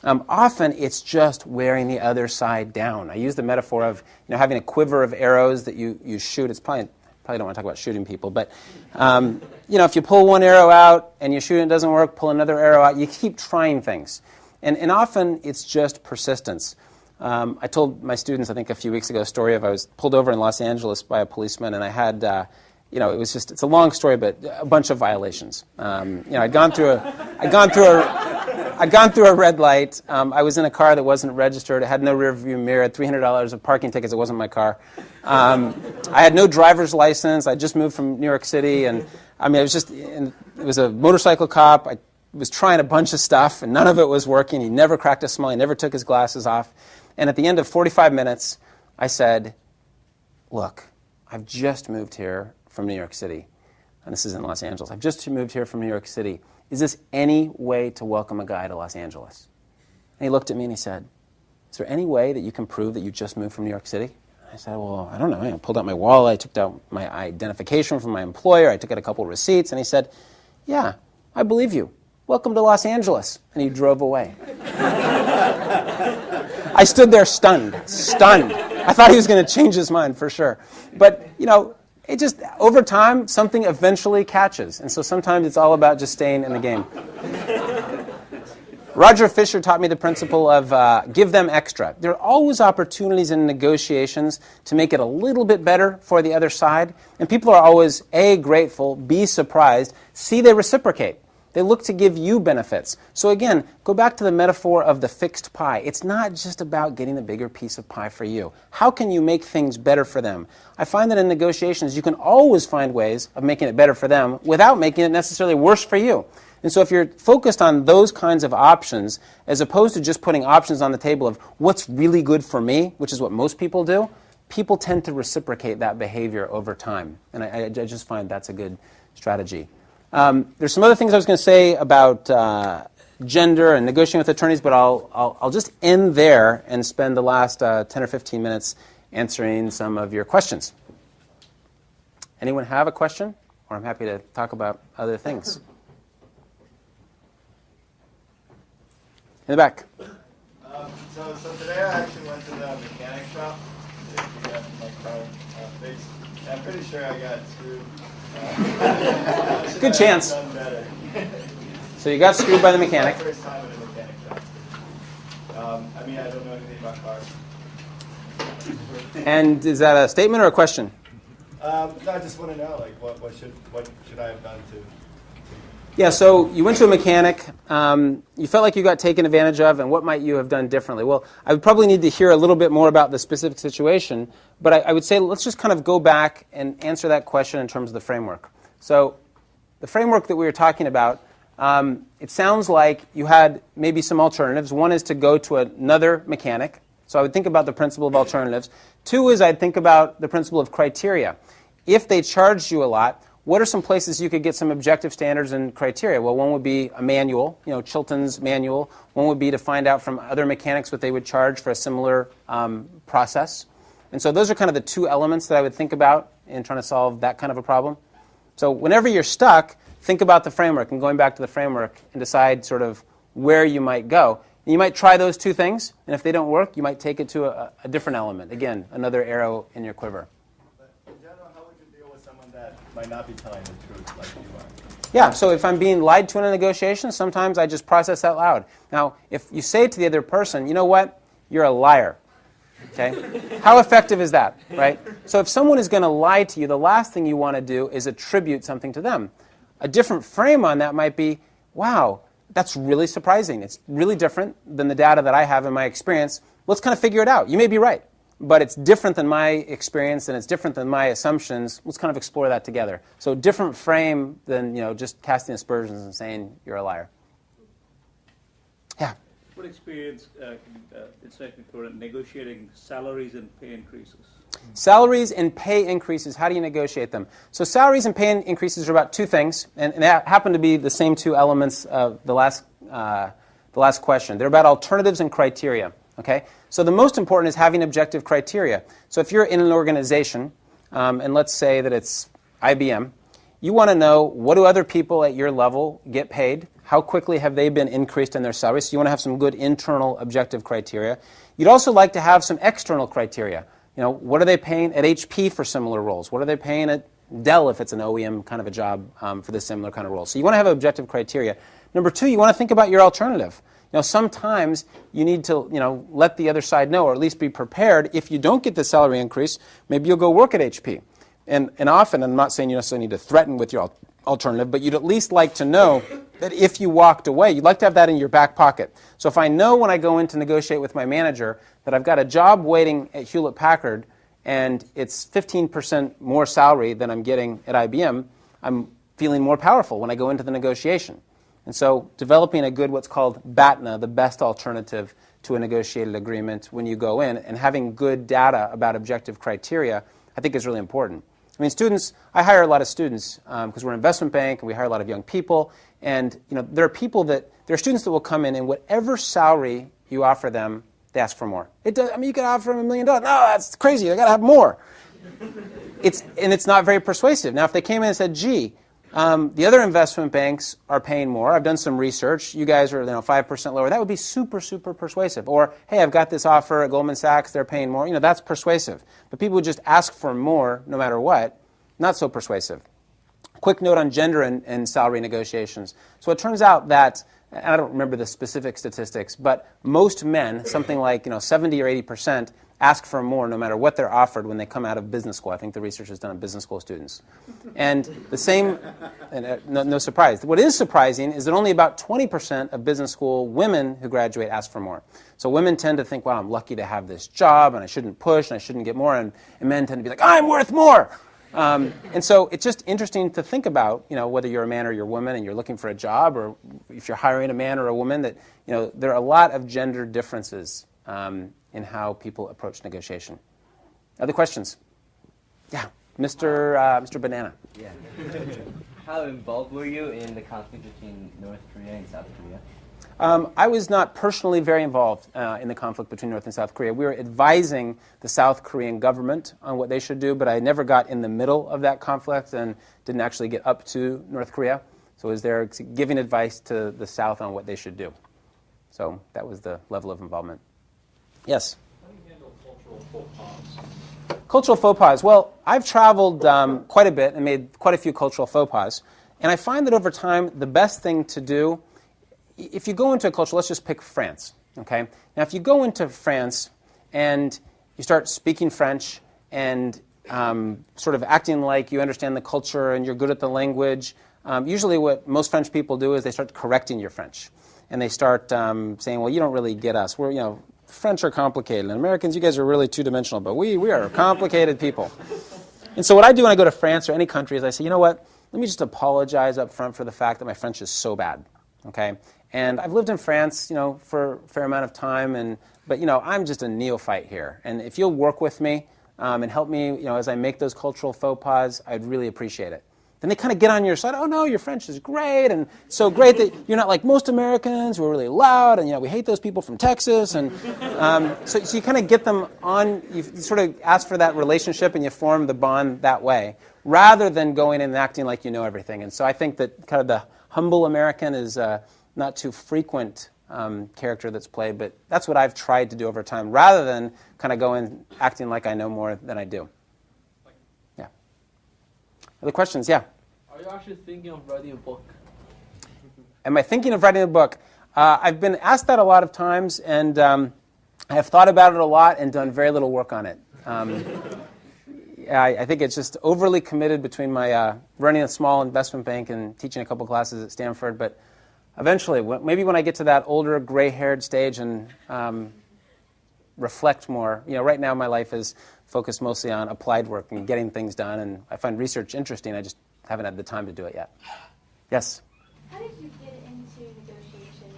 Often it's just wearing the other side down. I use the metaphor of having a quiver of arrows that you shoot. It's probably don't want to talk about shooting people, but if you pull one arrow out and you shoot and it doesn't work, pull another arrow out. You keep trying things. And often it's just persistence. I told my students, I think a few weeks ago, a story of I was pulled over in Los Angeles by a policeman, and I had, it's a long story, but a bunch of violations. I'd gone through a red light. I was in a car that wasn't registered. It had no rear view mirror. I had $300 of parking tickets. It wasn't my car. I had no driver's license. I just moved from New York City, and it was a motorcycle cop. I was trying a bunch of stuff, and none of it was working. He never cracked a smile. He never took his glasses off. And at the end of 45 minutes, I said, look, I've just moved here from New York City. And this is in Los Angeles. I've just moved here from New York City. Is this any way to welcome a guy to Los Angeles? And he looked at me and he said, is there any way that you can prove that you just moved from New York City? I said, well, I don't know. I pulled out my wallet. I took out my identification from my employer. I took out a couple of receipts. And he said, yeah, I believe you. Welcome to Los Angeles. And he drove away. I stood there stunned. I thought he was going to change his mind for sure. But, it just, over time, something eventually catches. And so sometimes it's all about just staying in the game. Roger Fisher taught me the principle of give them extra. There are always opportunities in negotiations to make it a little bit better for the other side. And people are always, A, grateful, B, surprised, C, they reciprocate. They look to give you benefits. So again, go back to the metaphor of the fixed pie. It's not just about getting the bigger piece of pie for you. How can you make things better for them? I find that in negotiations, you can always find ways of making it better for them without making it necessarily worse for you. And so if you're focused on those kinds of options, as opposed to just putting options on the table of what's really good for me, which is what most people do, people tend to reciprocate that behavior over time. And I just find that's a good strategy. There's some other things I was going to say about gender and negotiating with attorneys, but I'll just end there and spend the last 10 or 15 minutes answering some of your questions. Anyone have a question? Or I'm happy to talk about other things. In the back. So today I actually went to the mechanic shop to get my car fixed. I'm pretty sure I got screwed. Good chance. So you got screwed by the mechanic. My first time at a mechanic shop. I don't know anything about cars. And is that a statement or a question? No, I just want to know, what should I have done to? Yeah, so you went to a mechanic, you felt like you got taken advantage of, and what might you have done differently? Well, I would probably need to hear a little bit more about the specific situation, but I would say let's just kind of go back and answer that question in terms of the framework. So the framework that we were talking about, it sounds like you had maybe some alternatives. One is to go to another mechanic. So I would think about the principle of alternatives. Two is I'd think about the principle of criteria. If they charged you a lot, what are some places you could get some objective standards and criteria? Well, one would be a manual, Chilton's manual. One would be to find out from other mechanics what they would charge for a similar process. And so those are kind of the two elements that I would think about in trying to solve that kind of a problem. So whenever you're stuck, think about the framework and going back to the framework and decide sort of where you might go. And you might try those two things, and if they don't work, you might take it to a different element. Again, another arrow in your quiver. Might not be telling the truth like you are. Yeah, so if I'm being lied to in a negotiation, sometimes I just process out loud. Now, if you say to the other person, you know what, you're a liar, okay? How effective is that, right? So if someone is going to lie to you, the last thing you want to do is attribute something to them. A different frame on that might be, wow, that's really surprising. It's really different than the data that I have in my experience. Let's kind of figure it out. You may be right. but it's different than my experience and it's different than my assumptions. Let's kind of explore that together. So different frame than just casting aspersions and saying you're a liar. Yeah. What experience insight included negotiating salaries and pay increases? Salaries and pay increases, how do you negotiate them? So salaries and pay increases are about two things, and they happen to be the same two elements of the last question. They're about alternatives and criteria. Okay? So the most important is having objective criteria. So if you're in an organization, and let's say that it's IBM, you want to know, what do other people at your level get paid? How quickly have they been increased in their salaries? So you want to have some good internal objective criteria. You'd also like to have some external criteria. What are they paying at HP for similar roles? What are they paying at Dell if it's an OEM kind of a job for this similar kind of role? So you want to have objective criteria. Number two, you want to think about your alternative. Sometimes you need to, let the other side know, or at least be prepared. If you don't get the salary increase, maybe you'll go work at HP. And often, I'm not saying you necessarily need to threaten with your alternative, but you'd at least like to know that if you walked away, you'd like to have that in your back pocket. So if I know when I go in to negotiate with my manager that I've got a job waiting at Hewlett-Packard and it's 15% more salary than I'm getting at IBM, I'm feeling more powerful when I go into the negotiation. And so developing a good, what's called BATNA, the best alternative to a negotiated agreement when you go in, and having good data about objective criteria, I think is really important. I mean, students, I hire a lot of students because we're an investment bank and we hire a lot of young people. And there are students that will come in and whatever salary you offer them, they ask for more. You could offer them $1 million. No, that's crazy. They got to have more. It's not very persuasive. Now, if they came in and said, gee, the other investment banks are paying more. I've done some research. You guys are 5% lower. That would be super, super persuasive. Or, hey, I've got this offer at Goldman Sachs. They're paying more. That's persuasive. But people who just ask for more no matter what, not so persuasive. Quick note on gender and salary negotiations. So it turns out that, and I don't remember the specific statistics, but most men, something like 70 or 80%, ask for more no matter what they're offered when they come out of business school. I think the research is done on business school students. And the same, and no surprise. What is surprising is that only about 20% of business school women who graduate ask for more. So women tend to think, wow, I'm lucky to have this job, and I shouldn't push, and I shouldn't get more. And men tend to be like, I'm worth more. And so it's just interesting to think about, whether you're a man or you're a woman and you're looking for a job, or if you're hiring a man or a woman, that there are a lot of gender differences in how people approach negotiation. Other questions? Yeah, Mr. Banana. Yeah. How involved were you in the conflict between North Korea and South Korea? I was not personally very involved in the conflict between North and South Korea. We were advising the South Korean government on what they should do, but I never got in the middle of that conflict and didn't actually get up to North Korea. So I was there giving advice to the South on what they should do. So that was the level of involvement. Yes? How do you handle cultural faux pas? Cultural faux pas. Well, I've traveled quite a bit and made quite a few cultural faux pas. And I find that over time, the best thing to do, if you go into a culture, let's just pick France, okay? Now, if you go into France and you start speaking French and sort of acting like you understand the culture and you're good at the language, usually what most French people do is they start correcting your French. And they start saying, well, you don't really get us. We're, French are complicated. And Americans, you guys are really two-dimensional, but we are complicated people. And so what I do when I go to France or any country is I say, you know what? Let me just apologize up front for the fact that my French is so bad, okay? And I've lived in France, for a fair amount of time, but I'm just a neophyte here. And if you'll work with me and help me, as I make those cultural faux pas, I'd really appreciate it. Then they kind of get on your side. Oh no, your French is great, and so great that you're not like most Americans who are really loud, and we hate those people from Texas, and so you kind of get them on. You sort of ask for that relationship, and you form the bond that way, rather than going in and acting like you know everything. And so I think that kind of the humble American is not too frequent character that's played, but that's what I've tried to do over time, rather than kind of go in acting like I know more than I do. Yeah. Other questions? Yeah. Are you actually thinking of writing a book? Am I thinking of writing a book? I've been asked that a lot of times, and I have thought about it a lot and done very little work on it. I think it's just overly committed between my running a small investment bank and teaching a couple classes at Stanford, but eventually, maybe when I get to that older, gray-haired stage and reflect more. Right now my life is focused mostly on applied work and getting things done, and I find research interesting. I just haven't had the time to do it yet. Yes? How did you get into negotiation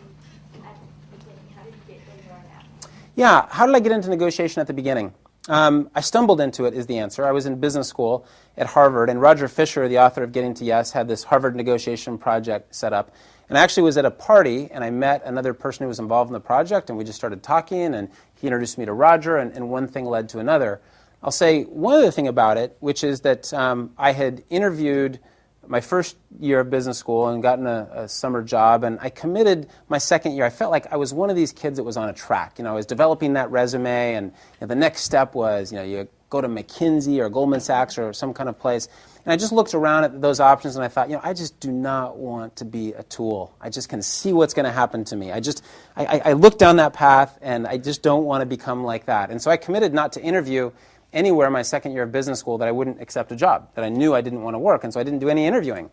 at the beginning? How did you get where you are now? Yeah, how did I get into negotiation at the beginning? I stumbled into it is the answer. I was in business school at Harvard, and Roger Fisher, the author of Getting to Yes, had this Harvard negotiation project set up. And I actually was at a party, and I met another person who was involved in the project, and we just started talking, and he introduced me to Roger, and one thing led to another. I'll say one other thing about it, which is that I had interviewed my first year of business school and gotten a summer job, and I committed my second year. I felt like I was one of these kids that was on a track. I was developing that resume, and the next step was, you go to McKinsey or Goldman Sachs or some kind of place. And I just looked around at those options, and I thought, I just do not want to be a tool. I just can see what's going to happen to me. I looked down that path, and I just don't want to become like that. And so I committed not to interview anywhere my second year of business school that I wouldn't accept a job, that I knew I didn't want to work, and so I didn't do any interviewing.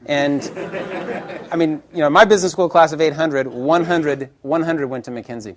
And, my business school class of 800, 100 went to McKinsey.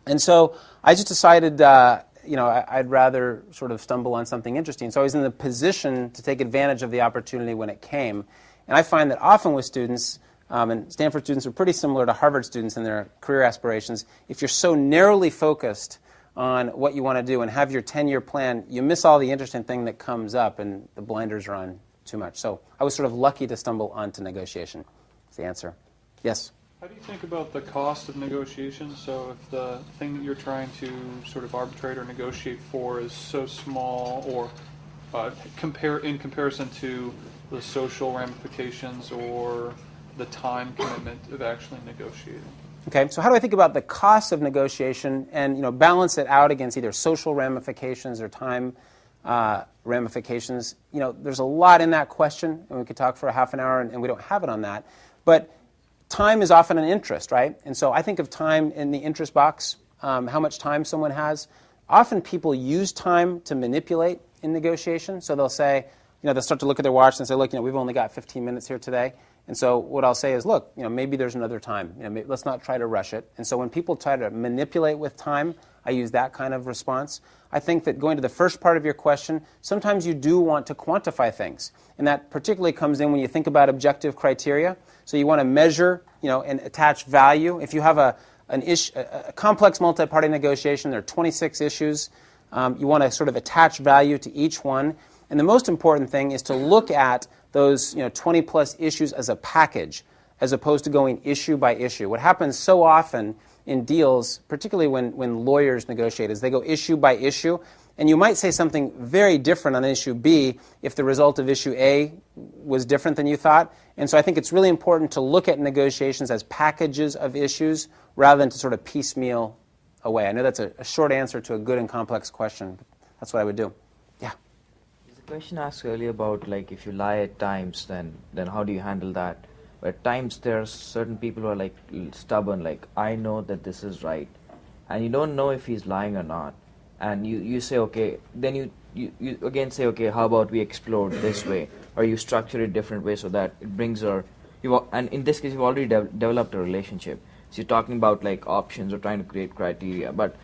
And so I just decided, I'd rather sort of stumble on something interesting. So I was in the position to take advantage of the opportunity when it came. And I find that often with students, and Stanford students are pretty similar to Harvard students in their career aspirations, if you're so narrowly focused on what you want to do and have your 10-year plan, you miss all the interesting thing that comes up, and the blinders are on too much. So I was sort of lucky to stumble onto negotiation. That's the answer. Yes? How do you think about the cost of negotiation? So if the thing that you're trying to sort of arbitrate or negotiate for is so small, or in comparison to the social ramifications or the time commitment of actually negotiating? Okay, so how do I think about the cost of negotiation and balance it out against either social ramifications or time ramifications? There's a lot in that question, and we could talk for a half an hour, and we don't have it on that. But time is often an interest, right? And so I think of time in the interest box, how much time someone has. Often people use time to manipulate in negotiation. So they'll say, they'll start to look at their watch and say, look, we've only got 15 minutes here today. And so what I'll say is, look, maybe there's another time. Let's not try to rush it. And so when people try to manipulate with time, I use that kind of response. I think that going to the first part of your question, sometimes you do want to quantify things. And that particularly comes in when you think about objective criteria. So you want to measure, and attach value. If you have a complex multi-party negotiation, there are 26 issues. You want to sort of attach value to each one. And the most important thing is to look at those 20-plus issues as a package, as opposed to going issue by issue. What happens so often in deals, particularly when lawyers negotiate, is they go issue by issue, and you might say something very different on issue B if the result of issue A was different than you thought. And so I think it's really important to look at negotiations as packages of issues rather than to sort of piecemeal away. I know that's a short answer to a good and complex question, but that's what I would do. Yeah? There's a question asked earlier about, like, if you lie at times, then how do you handle that? But at times there are certain people who are like stubborn, like, I know that this is right, and you don't know if he's lying or not. And you say, okay, then you again say, okay, how about we explore this way, or you structure it different way so that it brings and in this case you've already developed a relationship. So you're talking about like options or trying to create criteria, but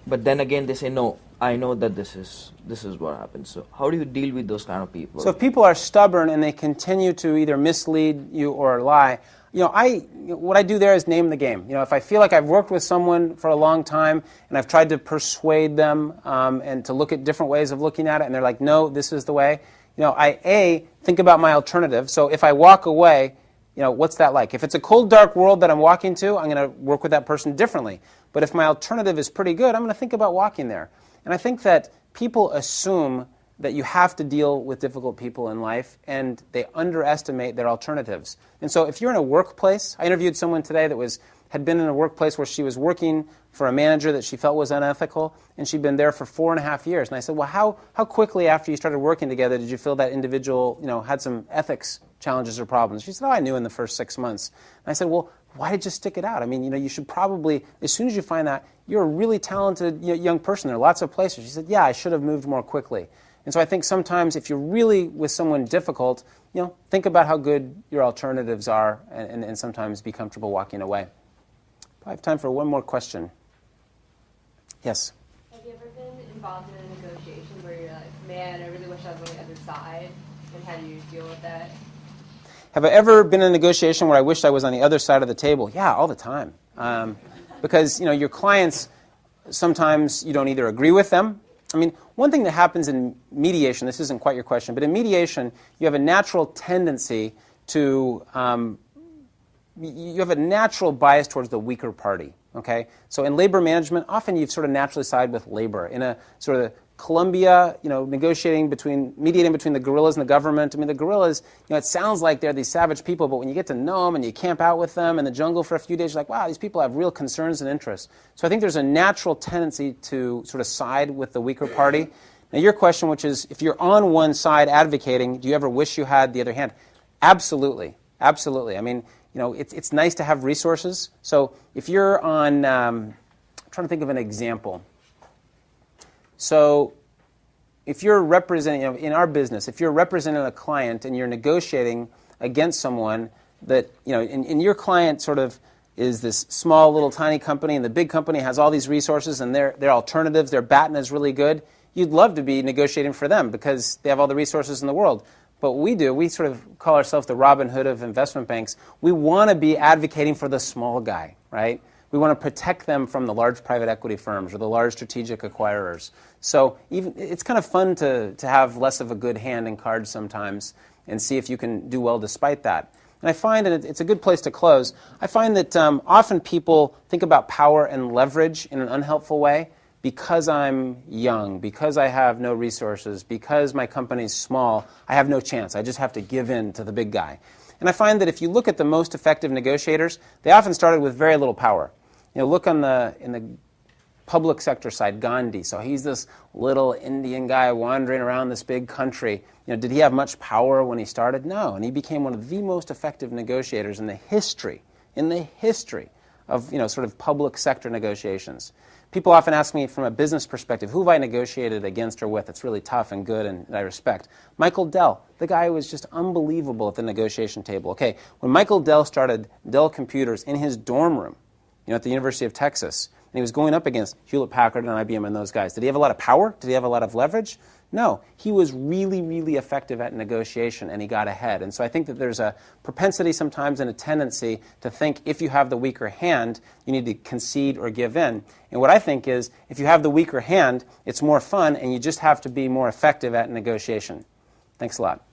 then again they say, no, I know that this is what happens. So how do you deal with those kind of people? So if people are stubborn and they continue to either mislead you or lie, what I do there is name the game. If I feel like I've worked with someone for a long time and I've tried to persuade them and to look at different ways of looking at it, and they're like, no, this is the way, I think about my alternative. So if I walk away, what's that like? If it's a cold, dark world that I'm walking to, I'm going to work with that person differently. But if my alternative is pretty good, I'm going to think about walking there. And I think that people assume that you have to deal with difficult people in life, and they underestimate their alternatives. And so if you're in a workplace, I interviewed someone today that had been in a workplace where she was working for a manager that she felt was unethical, and she'd been there for 4.5 years. And I said, well, how quickly after you started working together did you feel that individual had some ethics challenges or problems? She said, I knew in the first 6 months. And I said, well, why did you stick it out? I mean, you should probably, as soon as you find that, you're a really talented young person. There are lots of places. She said, yeah, I should have moved more quickly. And so I think sometimes if you're really with someone difficult, think about how good your alternatives are and sometimes be comfortable walking away. I have time for one more question. Yes. Have you ever been involved in a negotiation where you're like, man, I really wish I was on the other side? And how do you deal with that? Have I ever been in a negotiation where I wished I was on the other side of the table? Yeah, all the time. Because your clients, sometimes you don't either agree with them. I mean, one thing that happens in mediation, this isn't quite your question, but in mediation, you have a natural tendency to, you have a natural bias towards the weaker party. Okay? So in labor management, often you sort of naturally side with labor. In a sort of Colombia, mediating between the guerrillas and the government. I mean, the guerrillas, it sounds like they're these savage people, but when you get to know them and you camp out with them in the jungle for a few days, you're like, wow, these people have real concerns and interests. So I think there's a natural tendency to sort of side with the weaker party. Now, your question, which is, if you're on one side advocating, do you ever wish you had the other hand? Absolutely. Absolutely. I mean, it's nice to have resources. So if you're on, I'm trying to think of an example. So if you're representing, in our business, if you're representing a client and you're negotiating against someone that, and your client sort of is this small little tiny company and the big company has all these resources and their alternatives, their baton is really good, you'd love to be negotiating for them because they have all the resources in the world. But what we do, we sort of call ourselves the Robin Hood of investment banks. We want to be advocating for the small guy, right? We want to protect them from the large private equity firms or the large strategic acquirers. So it's kind of fun to have less of a good hand in cards sometimes and see if you can do well despite that. And I find, and it's a good place to close, I find that often people think about power and leverage in an unhelpful way. Because I'm young, because I have no resources, because my company's small, I have no chance. I just have to give in to the big guy. And I find that if you look at the most effective negotiators, they often started with very little power. Look in the public sector side, Gandhi. So he's this little Indian guy wandering around this big country. Did he have much power when he started? No. And he became one of the most effective negotiators in the history of sort of public sector negotiations. People often ask me from a business perspective, who have I negotiated against or with that's really tough and good and I respect? Michael Dell, the guy who was just unbelievable at the negotiation table. Okay, when Michael Dell started Dell Computers in his dorm room, at the University of Texas, and he was going up against Hewlett-Packard and IBM and those guys, did he have a lot of power? Did he have a lot of leverage? No. He was really, really effective at negotiation, and he got ahead. And so I think that there's a propensity sometimes and a tendency to think if you have the weaker hand, you need to concede or give in. And what I think is, if you have the weaker hand, it's more fun, and you just have to be more effective at negotiation. Thanks a lot.